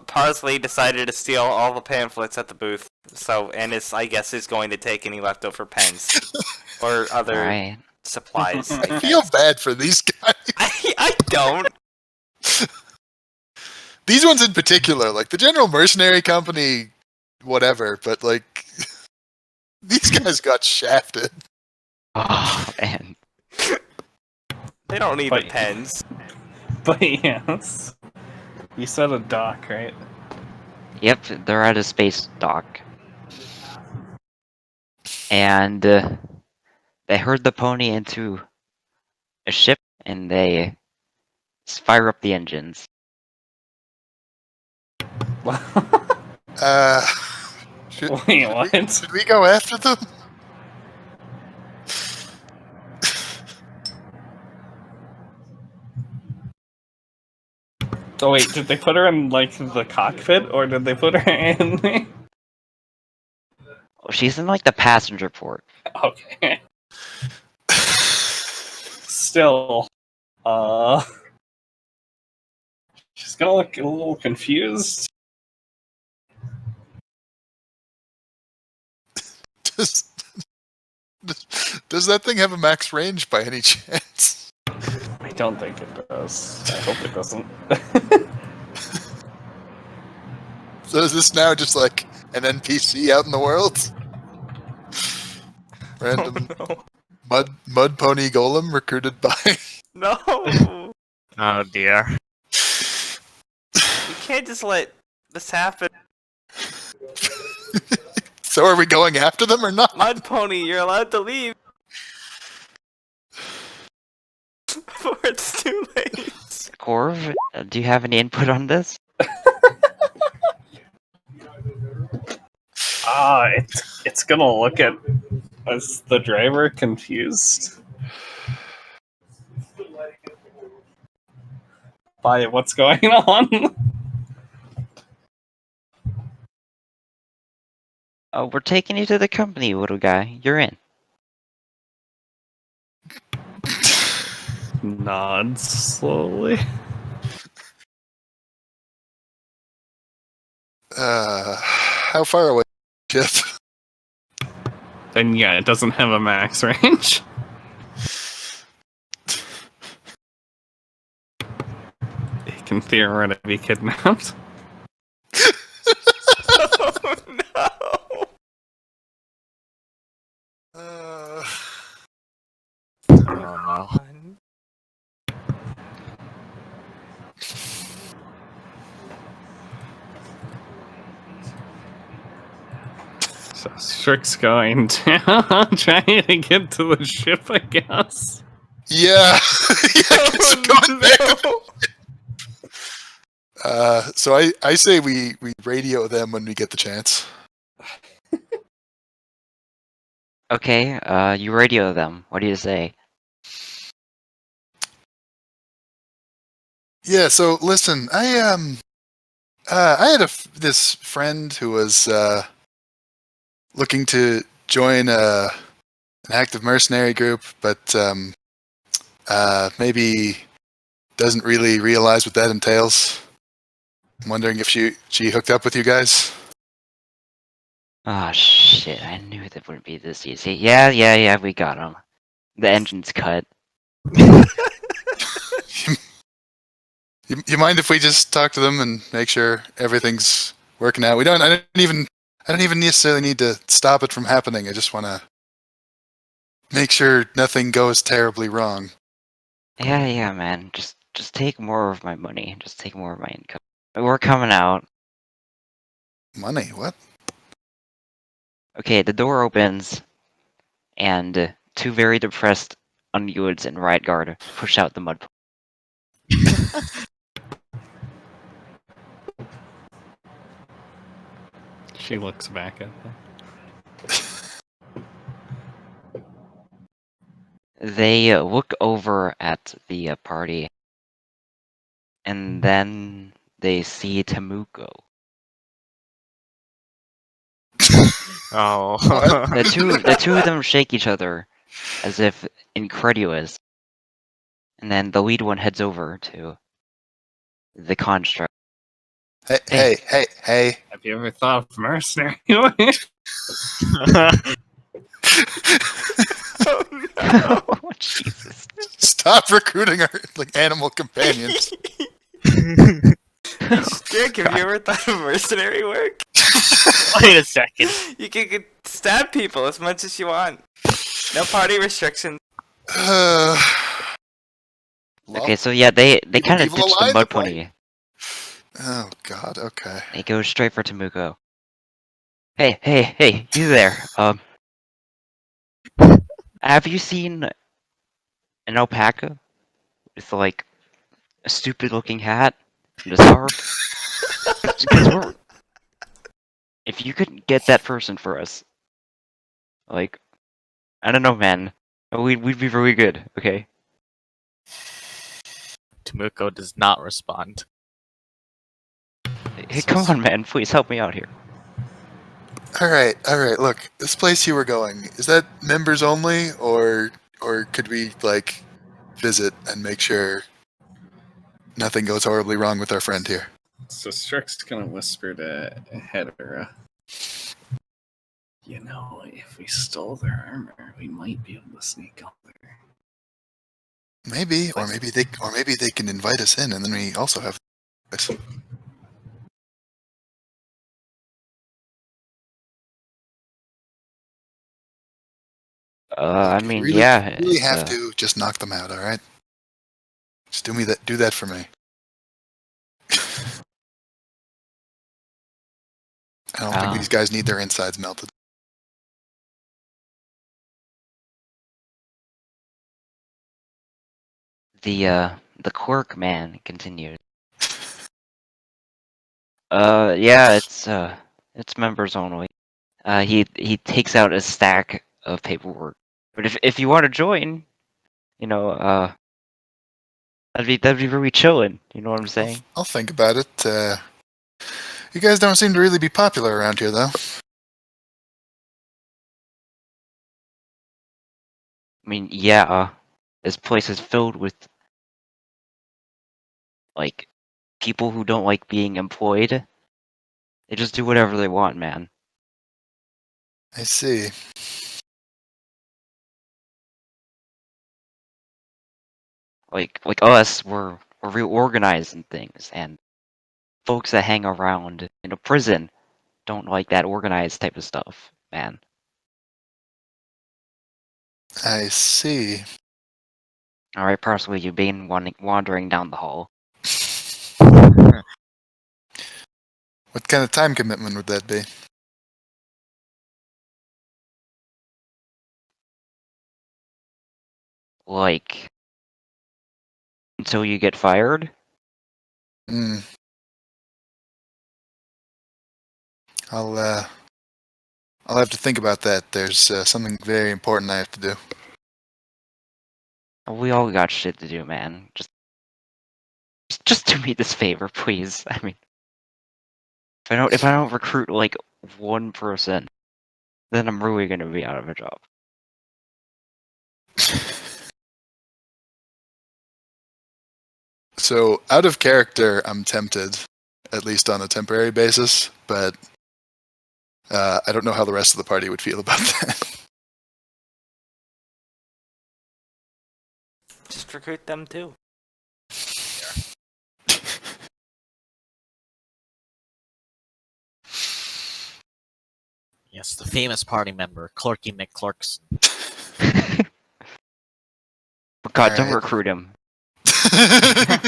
Parsley decided to steal all the pamphlets at the booth, so Ennis, I guess, is going to take any leftover pens. Or other Alright. supplies. I feel bad for these guys. I don't! These ones in particular, like the general mercenary company, whatever, but like these guys got shafted. Oh, man. They don't need But- the pens. But yes. You said a dock, right? Yep, they're at a space dock. And they herd the pony into a ship and they fire up the engines. Should, Wait, should what? should we go after them? Oh wait, did they put her in like the cockpit or did they put her in the... Oh, she's in like the passenger port. Okay. Still, she's gonna look a little confused. Does, does that thing have a max range by any chance? I don't think it does. I hope it doesn't. So is this now just like an NPC out in the world? Random Oh, mud pony golem recruited by. no. Oh dear. You can't just let this happen. So are we going after them or not? Mud Pony, you're allowed to leave. Before it's too late. Corv, do you have any input on this? It's gonna look at as the driver confused by what's going on. We're taking you to the company, little guy. You're in. Nods slowly. How far away? Ship. Then yeah, it doesn't have a max range. It can theoretically be kidnapped. Oh no. Oh no. So Strick's going down, trying to get to the ship, I guess. Yeah. Yeah, I guess we're going back. So I say we radio them when we get the chance. Okay, you radio them. What do you say? Yeah. So listen, I had this friend who was looking to join an active mercenary group, but maybe doesn't really realize what that entails. I'm wondering if she hooked up with you guys. Oh shit, I knew that wouldn't be this easy. Yeah, we got him. The engine's cut. You mind if we just talk to them and make sure everything's working out? I don't even necessarily need to stop it from happening. I just want to make sure nothing goes terribly wrong. Yeah, man. Just take more of my money. Just take more of my income. We're coming out. Money? What? Okay, the door opens, and two very depressed Unguids and Riot Guard push out the mud. She looks back at them. They look over at the party, and then they see Temuko. Oh. The two of them shake each other, as if incredulous. And then the lead one heads over to the construct. Hey! Have you ever thought of Mercenary? Oh no. Oh, Jesus. Stop recruiting our animal companions. Jake, have you ever thought of mercenary work? Wait a second. You can stab people as much as you want. No party restrictions. Okay, so yeah, they kind of people ditched the alive mud to play. pony. Oh God. Okay. He goes straight for Temuko. Hey, you there. Have you seen an alpaca with like a stupid looking hat and a scarf? Because if you could get that person for us, like, I don't know, man, we'd be really good. Okay. Temuko does not respond. Hey, come on, man, please help me out here. All right. Look, this place you were going, is that members only, or could we like visit and make sure nothing goes horribly wrong with our friend here? So Strick's gonna whisper to Hedera. You know, if we stole their armor, we might be able to sneak up there. Maybe, or maybe they can invite us in, and then we also have this. I If you mean, really, yeah, really it's, have to, just knock them out. All right. Just do that for me. I don't think these guys need their insides melted. the quirk man continued. Yeah, it's members only. He takes out a stack of paperwork. But if you want to join, you know, that'd be really chillin'. You know what I'm saying? I'll think about it. You guys don't seem to really be popular around here, though. I mean, yeah, this place is filled with like people who don't like being employed. They just do whatever they want, man. I see. Like us, we're real organized and things, and folks that hang around in a prison don't like that organized type of stuff, man. I see. All right, personally, you've been wandering down the hall. What kind of time commitment would that be? Like, until you get fired? Hmm. I'll have to think about that. There's something very important I have to do. We all got shit to do, man. Just do me this favor, please. I mean, if I don't recruit like one person, then I'm really gonna be out of a job. So, out of character, I'm tempted, at least on a temporary basis, but I don't know how the rest of the party would feel about that. Just recruit them too. Yes, the famous party member, Clerky McClurkson. But God, don't Alright. recruit him. Have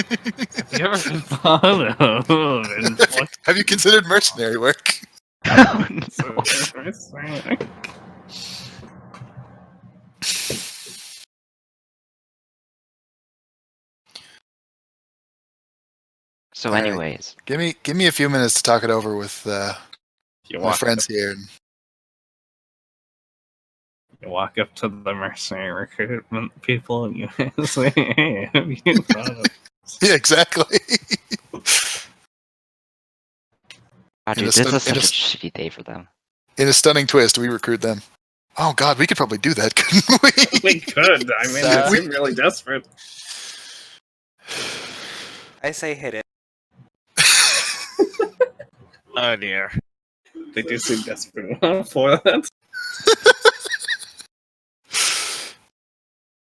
you ever been followed? Have you considered mercenary work? So, Alright. anyways, Give me a few minutes to talk it over with You my walk friends up, here. you walk up to the mercenary recruitment people and you say, "Hey, have you thought of?" Yeah, exactly. God, In dude, a this stun- is in such a a shitty day for them. In a stunning twist, we recruit them. Oh God, we could probably do that, couldn't we? We could. I mean, they seem really desperate. I say hit it. Oh dear. They do seem desperate enough for that.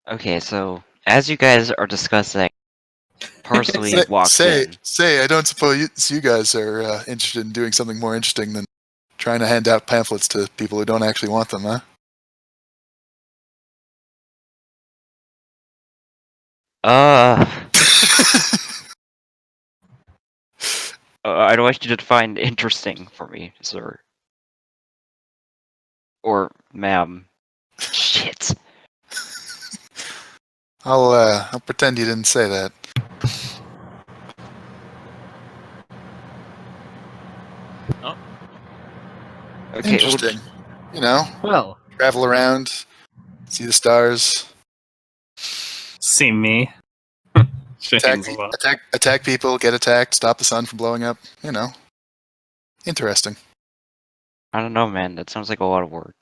Okay, so as you guys are discussing, Parsley walks in. Say, I don't suppose you guys are interested in doing something more interesting than trying to hand out pamphlets to people who don't actually want them, huh? I'd like you to define interesting for me, sir. Or ma'am. Shit. I'll pretend you didn't say that. Okay, well, Interesting. You know, Well, travel around, see the stars, see me. attack, Shane's a lot. attack people, get attacked, stop the sun from blowing up. You know, interesting. I don't know, man. That sounds like a lot of work.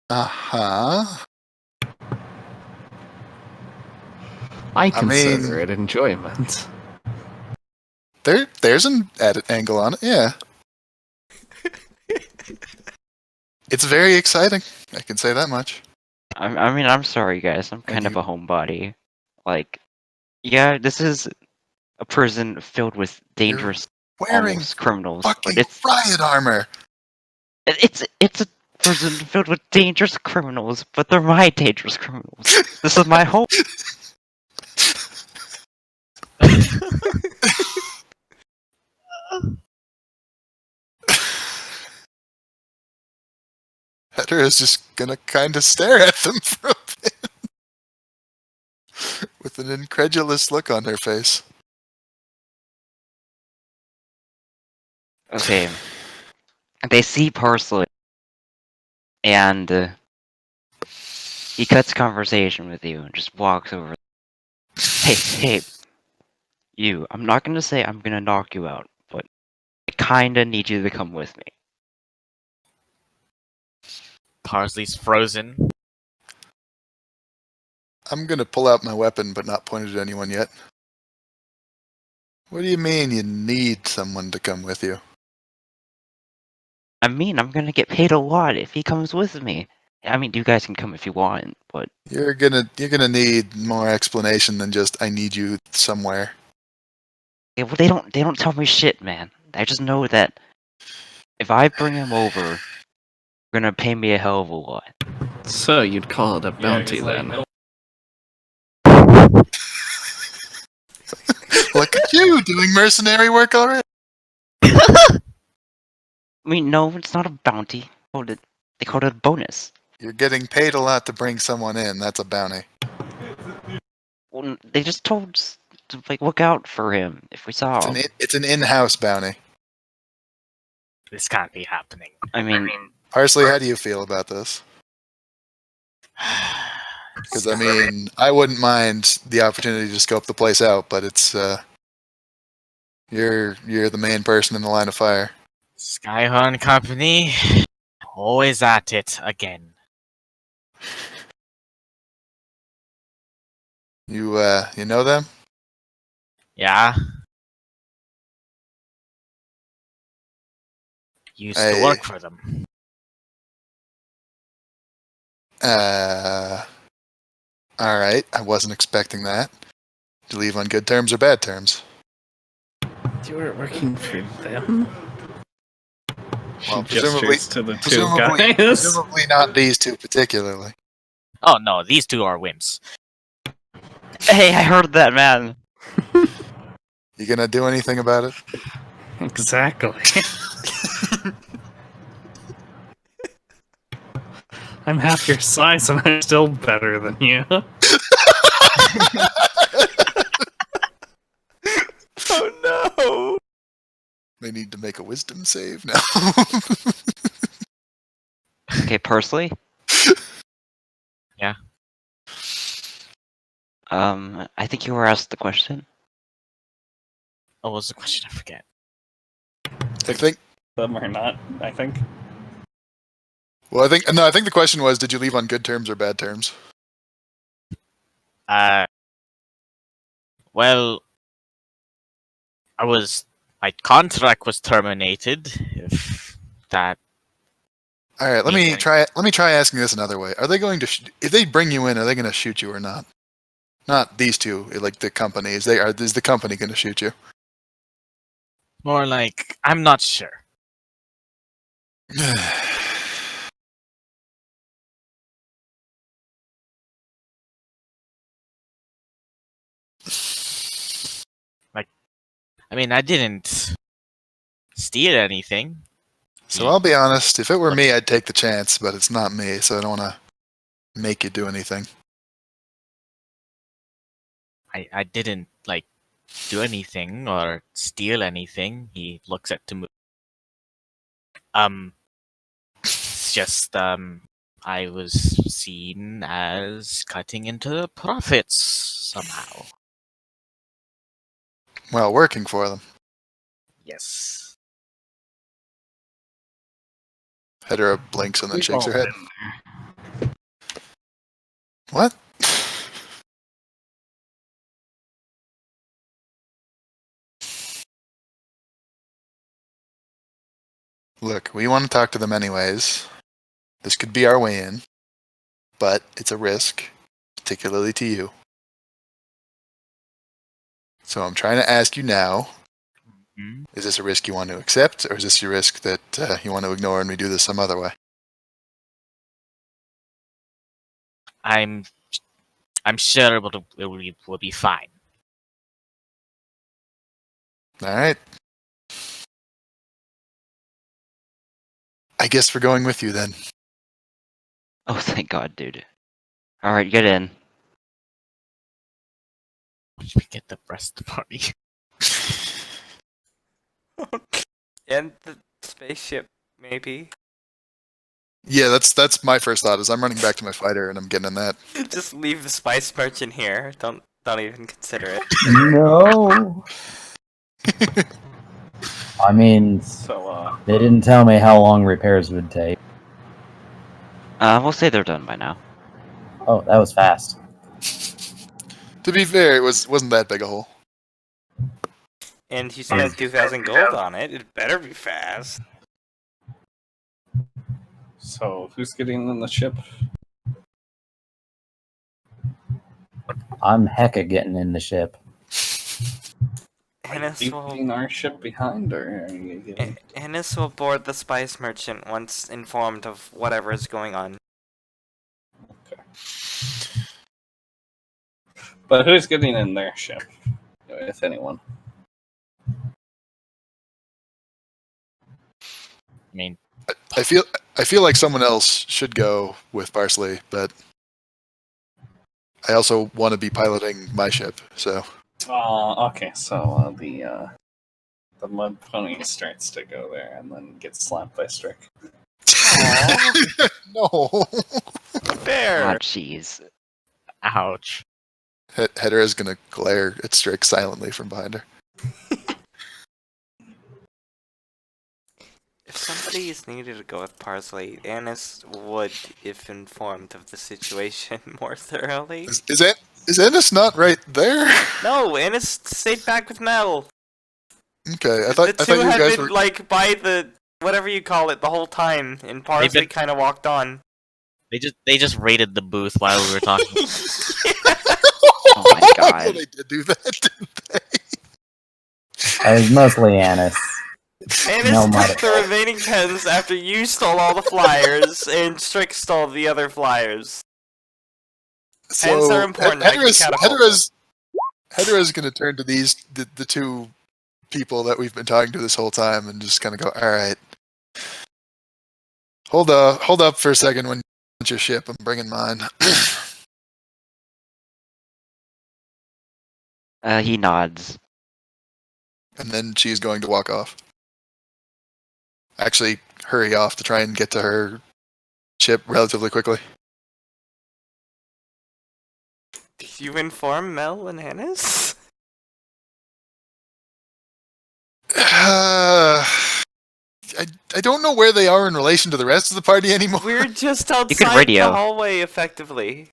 Uh-huh. I consider consider it enjoyment. There's an added angle on it, yeah. It's very exciting. I can say that much. I mean, I'm sorry, guys. I'm kind of you- a homebody. Like, yeah, this is a prison filled with dangerous, Wearing almost criminals, fucking but riot armor. it's a prison filled with dangerous criminals, but they're my dangerous criminals. This is my home. Heather is just gonna kind of stare at them for a bit. With an incredulous look on her face. Okay, they see Parsley, and he cuts conversation with you and just walks over. Hey, you. I'm not gonna say I'm gonna knock you out, but I kinda need you to come with me. Parsley's frozen. I'm gonna pull out my weapon, but not point it at anyone yet. What do you mean you need someone to come with you? I mean, I'm gonna get paid a lot if he comes with me. I mean, you guys can come if you want, but You're gonna need more explanation than just I need you somewhere. yeah, well, they don't tell me shit, man. I just know that if I bring him over, they're gonna pay me a hell of a lot. So you'd call it a bounty then? Look at you doing mercenary work already. I mean, no, it's not a bounty. They called it a bonus. You're getting paid a lot to bring someone in. That's a bounty. Well, they just told us to like look out for him if we saw him. It's an in-house bounty. This can't be happening. I mean, Parsley, how do you feel about this? Because I mean, I wouldn't mind the opportunity to scope the place out, but it's you're the main person in the line of fire. Skyhorn Company, always at it again. You know them? Yeah? Used to Hey. work for them. All right. I wasn't expecting that. Did you leave on good terms or bad terms? You were working for them? Well, She gestures to the two presumably, guys. presumably not these two particularly. Oh no, these two are wimps. hey, I heard that, man. You gonna do anything about it? Exactly. I'm half your size and I'm still better than you. Oh no! They need to make a wisdom save now. Okay, Parsley? Yeah? I think you were asked the question. Oh, what was the question? I forget. I think. Them or not, I think. Well, I think the question was, did you leave on good terms or bad terms? Well, my contract was terminated. If that, All right, let me Okay. try asking this another way. Are they going to if they bring you in, are they going to shoot you or not? Not these two, like the companies. Is the company going to shoot you? more like, I'm not sure. I mean, I didn't steal anything. So I'll be honest, if it were me, I'd take the chance, but it's not me, so I don't want to make you do anything. I didn't, like, do anything or steal anything. He looks at Tamu. It's just, I was seen as cutting into profits somehow. Well, working for them. Yes. Hedera blinks and then We've shakes her all head. been there. What? Look, we want to talk to them anyways. This could be our way in, but it's a risk, particularly to you. So I'm trying to ask you now, Hmm? is this a risk you want to accept, or is this a risk that you want to ignore and we do this some other way? I'm sure it will be fine. All right. I guess we're going with you then. Oh, thank God, dude. Alright, get in. Should we get the rest of the party? And the spaceship, maybe. Yeah, that's my first thought. Is I'm running back to my fighter and I'm getting in that. Just leave the spice merchant here. Don't even consider it. No. I mean, So, they didn't tell me how long repairs would take. We'll say they're done by now. Oh, that was fast. To be fair, it wasn't that big a hole. And you spent 2,000 gold on it. It better be fast. so who's getting in the ship? I'm hecka getting in the ship. Ennis will, Leaving our ship behind, or are you getting... Ennis will board the spice merchant once informed of whatever is going on. But who's getting in their ship, if anyone? I mean, I feel like someone else should go with Parsley, but I also want to be piloting my ship. So Okay, so the mud pony starts to go there and then gets slapped by Strick. no. Fair. Ah, jeez. ouch. Hedera is gonna glare at Strick silently from behind her. If somebody is needed to go with Parsley, Ennis would, if informed of the situation more thoroughly. Is Ennis not right there? No, Ennis stayed back with Mel. Okay, I The thought two you had guys been were. like by the whatever you call it the whole time, and Parsley been- kind of walked on. They just raided the booth while we were talking. Oh my Yeah, God. they did do that, didn't they? It was mostly Annis. Ennis No, took might the remaining pens after you stole all the flyers, and Strick stole the other flyers. Pens are important, I can catapult Hedera's going to turn to the two people that we've been talking to this whole time and just kind of go, all right, hold up for a second when you want your ship. I'm bringing mine. He nods. And then she's going to walk off. Actually, hurry off to try and get to her ship relatively quickly. Did you inform Mel and Ennis? I don't know where they are in relation to the rest of the party anymore. We're just could outside radio. the hallway, effectively.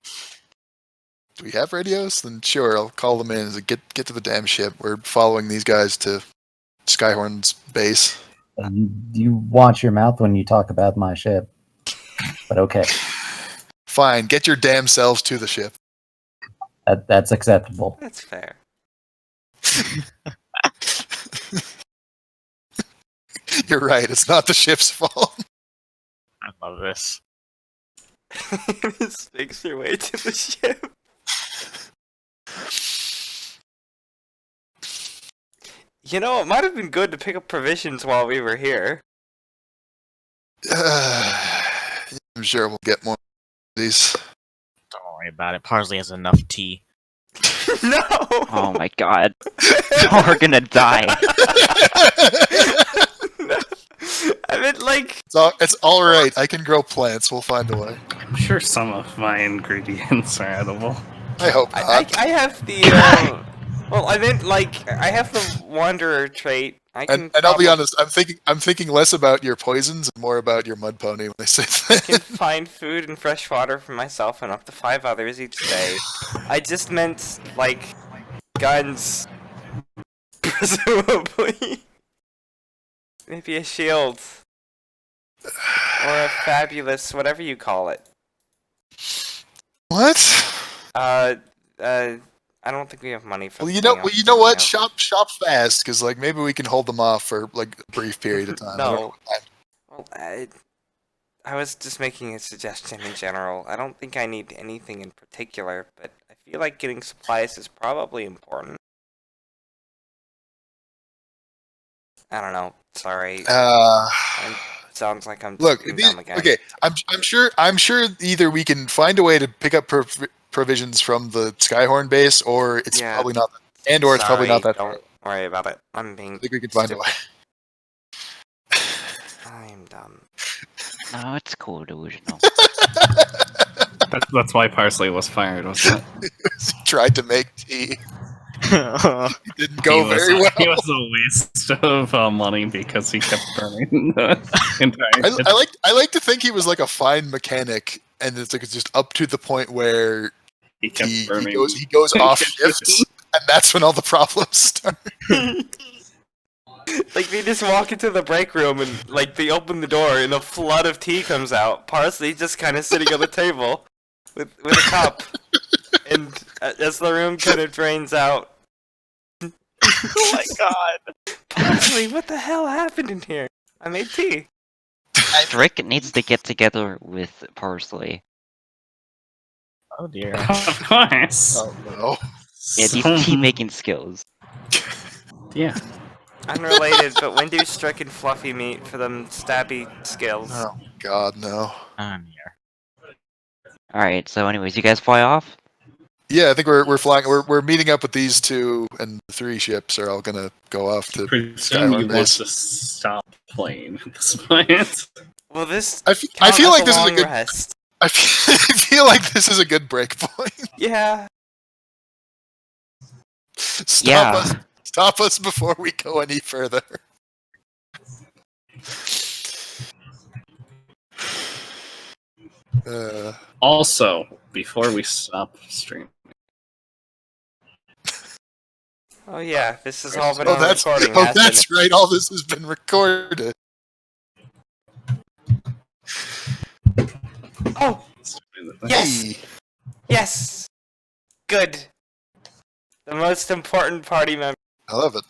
Do we have radios? Then sure, I'll call them in. As get to the damn ship. We're following these guys to Skyhorn's base. You watch your mouth when you talk about my ship. But okay, Fine, get your damn selves to the ship. that's acceptable. That's fair. You're right. It's not the ship's fault. I love this. Ennis makes her way to the ship. You know, it might have been good to pick up provisions while we were here. I'm sure we'll get more of these. Don't worry about it. Parsley has enough tea. No! Oh my god. We're gonna die. No. I meant, like... It's all right. I can grow plants. We'll find a way. I'm sure some of my ingredients are edible. I hope not. I have the, well, I meant, like, I have the Wanderer trait. I can And I'll be probably- honest. I'm thinking less about your poisons and more about your mud pony when I say I can that. find food and fresh water for myself and up to 5 others each day. I just meant, like, guns. Presumably. Maybe a shield. Or a fabulous, whatever you call it. What? I don't think we have money for. Well, you anything know else what? right now. Shop fast, because like maybe we can hold them off for like a brief period of time. I don't No. know. Well, I was just making a suggestion in general. I don't think I need anything in particular, but I feel like getting supplies is probably important. I don't know. Sorry. Sounds like I'm Look, being dumb again. okay. I'm sure either we can find a way to pick up provisions from the Skyhorn base, or it's Yeah. probably not, or it's probably not that far. Don't worry about it. I'm being. I think we can find a way. I'm dumb. No, it's cool, delusional. That's why Parsley was fired, wasn't it? He tried to make tea. It didn't go He was- very well. He was a waste of money because he kept burning the entire. I like to think he was like a fine mechanic, and it's like it's just up to the point where He kept he burning. goes off shifts, and that's when all the problems start. Like they just walk into the break room and like they open the door and a flood of tea comes out. Parsley just kind of sitting on the table with a cup, and as the room kind of drains out. Oh my god. Parsley, what the hell happened in here? I made tea. Strick needs to get together with Parsley. Oh dear. Of course. Oh no! Yeah, these tea making skills. Yeah. Unrelated, but when do Strick and Fluffy meet for them stabby skills? Oh God, no! Oh dear. Alright, so anyways, you guys fly off? Yeah, I think we're flying. We're meeting up with these two, and the 3 ships are all gonna go off to. Presume you Skyhorn want base. to stop playing at this point. Well, this I count feel as like this is a long good. rest. I feel like this is a good break point. Yeah. Stop us before we go any further. Also, before we stop streaming, Oh yeah, this has all been Oh, on that's recording, oh, hasn't that's it? right. All this has been recorded. Oh, yes, Hey. yes, good. The most important party member. I love it.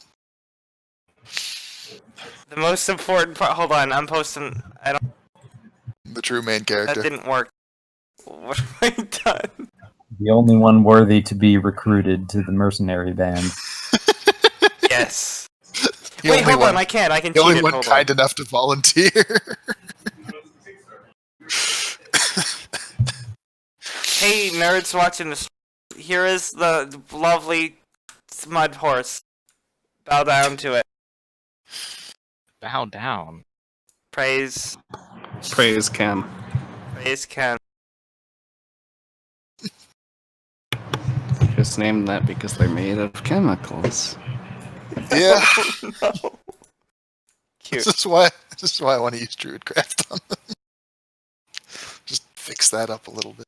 The most important part. Hold on, I'm posting. I don't. The true main That character. didn't work. What have I done? The only one worthy to be recruited to the mercenary band. Yes. The Wait, only hold one, on. I can the cheat only it. one Hold kind on. enough to volunteer. Hey, nerds watching this. Here is the lovely mud horse. Bow down to it. Bow down. Praise. praise Ken. Praise Ken. Just named that because they're made of chemicals. Yeah. Oh, no. Cute. This is why I want to use Druidcraft on them. Just fix that up a little bit.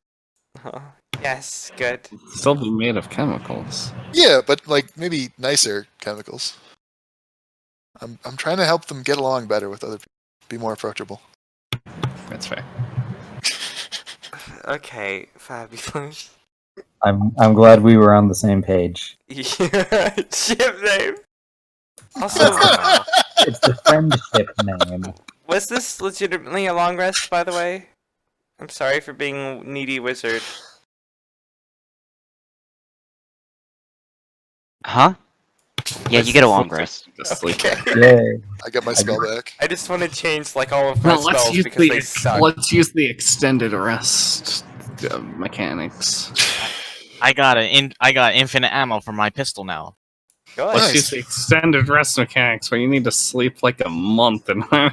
Yes, good. Still be made of chemicals. Yeah, but like maybe nicer chemicals. I'm trying to help them get along better with other people, be more approachable. That's fair. Okay, fabulous. I'm glad we were on the same page. Yeah, ship name. Also, It's the friendship name. was this legitimately a long rest, by the way? I'm sorry for being needy wizard. Huh? Yeah, you get a long rest. Just sleep. Okay. Yay. I got my spell back. I just want to change like all of my Well, spells because they suck. let's use the extended rest mechanics. I got infinite ammo for my pistol now. Good. Let's Nice. use the extended rest mechanics where you need to sleep like a month and Oh,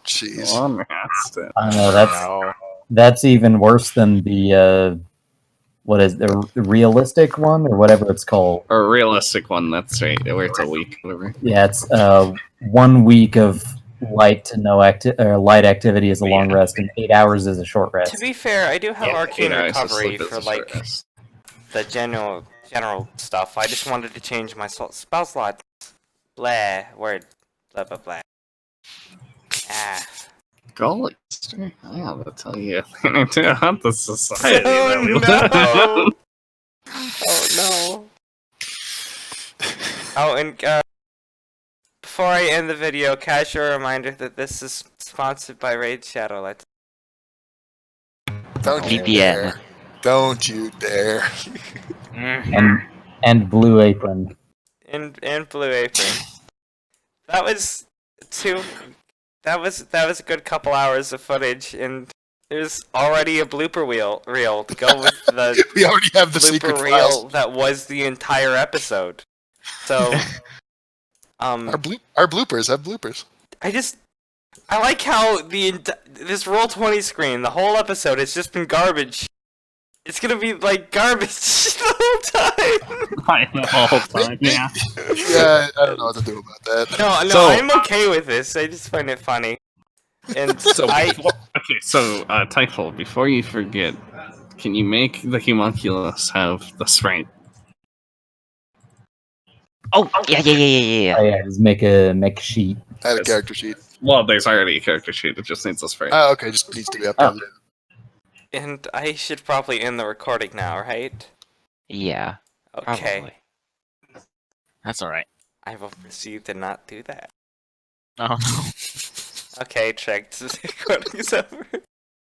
jeez. long rested. I know that's even worse than the what is the realistic one or whatever it's called. Or a realistic one, that's right, where it's a week, whatever. Yeah, it's 1 week of light to no light activity is a long rest, and 8 hours is a short To rest. be fair, I do have arcane 8 hours of recovery sleep is for a short like rest. the general stuff. I just wanted to change my spell slot. Blah. Word. Blah blah blah. Ah. Golly, Mister, I have to tell you a thing or two about the society that we Oh, live no. in. Oh no. Oh, and before I end the video, casual reminder that this is sponsored by Raid Shadow. Let's. Don't you VPN. dare. Don't you dare. And Blue Apron. And Blue Apron. That was That was a good couple hours of footage, and there's already a blooper reel to go with the We already have the secret blooper files. reel that was the entire episode. So, Our bloopers have bloopers. I like how this Roll20 screen, the whole episode, has just been garbage. It's gonna be like garbage the whole time. I know, the whole time, yeah. Yeah, I don't know what to do about that. No, So- I'm okay with this. I just find it funny. And So, Typhul, before you forget, can you make the homunculus have the sprite? Oh, yeah. Oh yeah, just make a sheet. I had a character sheet. Well, there's already a character sheet, it just needs a sprite. Oh, okay, just needs to be updated. And I should probably end the recording now, right? Yeah, Okay. probably. That's alright. I will proceed to not do that. Oh no. Okay, checked. The recording's over.